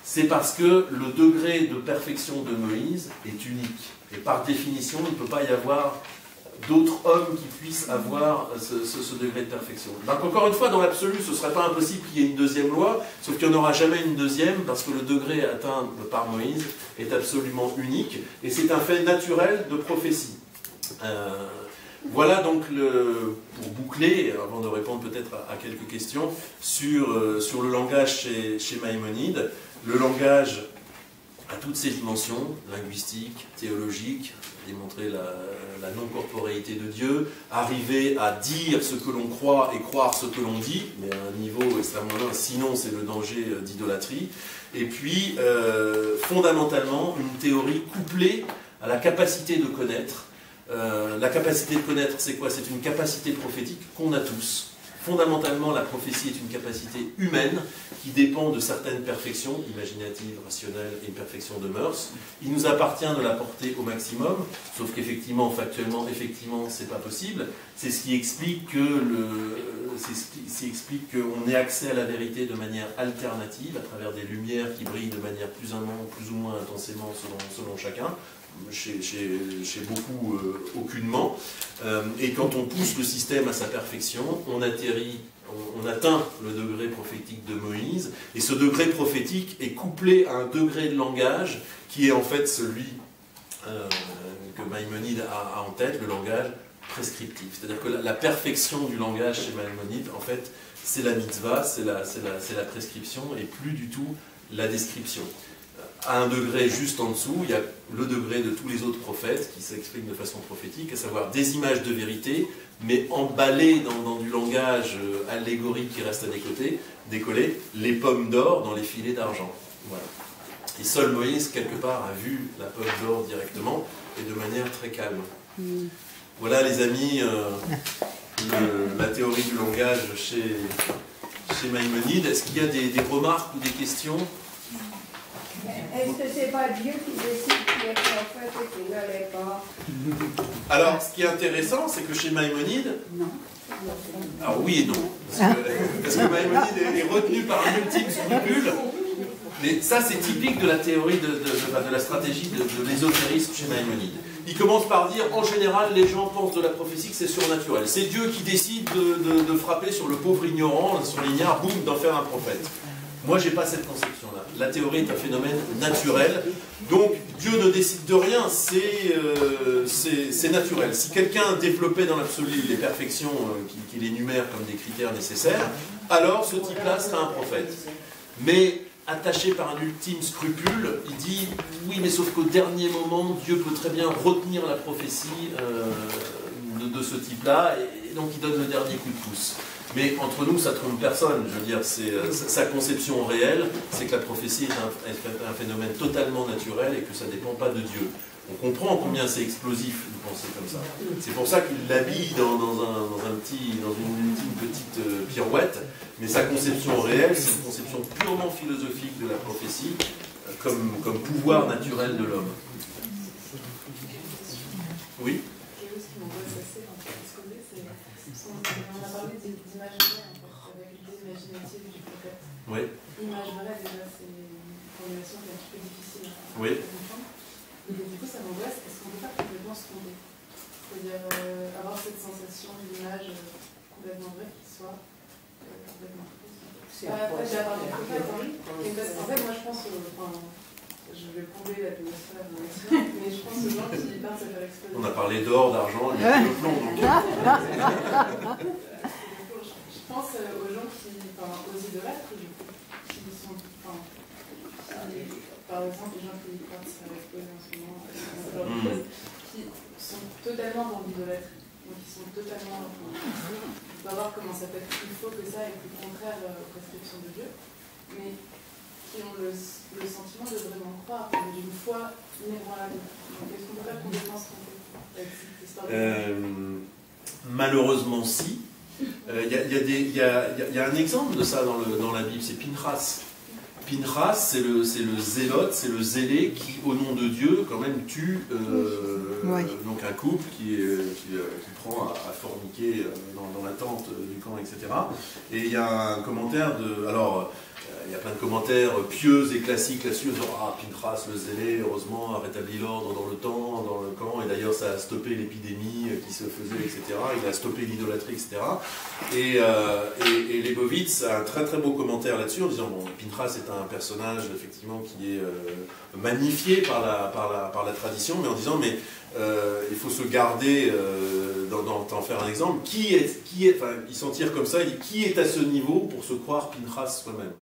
c'est parce que le degré de perfection de Moïse est unique. Et par définition, il ne peut pas y avoir d'autres hommes qui puissent avoir ce degré de perfection. Donc encore une fois, dans l'absolu, ce ne serait pas impossible qu'il y ait une deuxième loi, sauf qu'il n'y en aura jamais une deuxième, parce que le degré atteint par Moïse est absolument unique, et c'est un fait naturel de prophétie. Voilà donc, pour boucler, avant de répondre peut-être à quelques questions, sur le langage chez Maïmonide. Le langage a toutes ses dimensions, linguistiques, théologiques, démontrer la non-corporéité de Dieu, arriver à dire ce que l'on croit et croire ce que l'on dit, mais à un niveau extrêmement loin, sinon c'est le danger d'idolâtrie. Et puis, fondamentalement, une théorie couplée à la capacité de connaître. La capacité de connaître, c'est quoi? C'est une capacité prophétique qu'on a tous. Fondamentalement, la prophétie est une capacité humaine qui dépend de certaines perfections imaginatives, rationnelles et une perfection de mœurs. Il nous appartient de la porter au maximum, sauf qu'effectivement, factuellement, c'est pas possible. C'est ce qui explique qu'on ait accès à la vérité de manière alternative, à travers des lumières qui brillent de manière plus ou moins intensément selon chacun. Chez beaucoup aucunement, et quand on pousse le système à sa perfection, on atteint le degré prophétique de Moïse, et ce degré prophétique est couplé à un degré de langage qui est en fait celui que Maïmonide a en tête, le langage prescriptif. C'est-à-dire que la perfection du langage chez Maïmonide, en fait, c'est la mitzvah, c'est la prescription, et plus du tout la description. À un degré juste en dessous, il y a le degré de tous les autres prophètes qui s'expriment de façon prophétique, à savoir des images de vérité, mais emballées dans du langage allégorique qui reste à décoller, les pommes d'or dans les filets d'argent. Voilà. Et seul Moïse, quelque part, a vu la pomme d'or directement et de manière très calme. Voilà, les amis, la théorie du langage chez Maïmonide. Est-ce qu'il y a des remarques ou des questions ? Est-ce que c'est pas Dieu qui décide dire qu'en fait, qu'il n'allait pas. Alors, ce qui est intéressant, c'est que chez Maïmonide, alors oui et non, parce que Maïmonide est retenu par un ultime scrupule, mais ça c'est typique de la théorie de la stratégie de l'ésotérisme chez Maïmonide. Il commence par dire, en général, les gens pensent de la prophétie que c'est surnaturel. C'est Dieu qui décide de frapper sur le pauvre ignorant, sur l'ignare, boum, d'en faire un prophète. Moi, j'ai pas cette conception-là. La théorie est un phénomène naturel. Donc, Dieu ne décide de rien, c'est naturel. Si quelqu'un développait dans l'absolu les perfections qu'il énumère comme des critères nécessaires, alors ce type-là serait un prophète. Mais, attaché par un ultime scrupule, il dit, oui, mais sauf qu'au dernier moment, Dieu peut très bien retenir la prophétie de ce type-là, et donc il donne le dernier coup de pouce. Mais entre nous, ça trompe personne. Je veux dire, sa conception réelle, c'est que la prophétie est un phénomène totalement naturel et que ça ne dépend pas de Dieu. On comprend combien c'est explosif de penser comme ça. C'est pour ça qu'il l'habille dans une petite pirouette, mais sa conception réelle, c'est une conception purement philosophique de la prophétie, comme pouvoir naturel de l'homme. Oui ? On a parlé d'image vraie, en fait, avec l'idée imaginative du prophète. Oui. Image vraie, déjà, c'est une formulation qui est un petit peu difficile à comprendre. Mais du coup, ça m'angoisse. Est-ce qu'on ne peut pas complètement se tromper? C'est-à-dire avoir cette sensation d'image complètement vraie qui soit complètement fausse. Après, j'ai parlé du prophète, parce qu'en fait, moi, je pense je vais prouver l'atmosphère de maximum, mais je pense aux gens qui partent se faire exploser. On a parlé d'or, d'argent, et de plomb. Je pense aux gens aux idolâtres, qui sont, par exemple, les gens qui partent se faire exploser en ce moment, qui sont totalement dans l'idolâtrie, donc ils sont totalement, on va voir comment ça peut être plus faux que ça et plus contraire aux prescriptions de Dieu, mais qui ont le sentiment de vraiment croire, d'une foi inébranlable. Donc est-ce qu'on peut pas complètement se tromper avec cette histoire de... Malheureusement, si. Il y a un exemple de ça dans la Bible, c'est Pinchas. Pinchas, c'est le zélote, c'est le zélé qui, au nom de Dieu, quand même tue donc un couple qui prend à forniquer dans la tente du camp, etc. Et il y a un commentaire de... Alors, il y a plein de commentaires pieux et classiques là-dessus, ah, Pinchas, le zélé, heureusement, a rétabli l'ordre dans le camp, et d'ailleurs ça a stoppé l'épidémie qui se faisait, etc. Il a stoppé l'idolâtrie, etc. Et Leibowitz a un très très beau commentaire là-dessus en disant, bon, Pinchas est un personnage effectivement qui est magnifié par la tradition, mais en disant, mais il faut se garder d'en faire un exemple. Il s'en tire comme ça, il dit, qui est à ce niveau pour se croire Pinchas soi-même?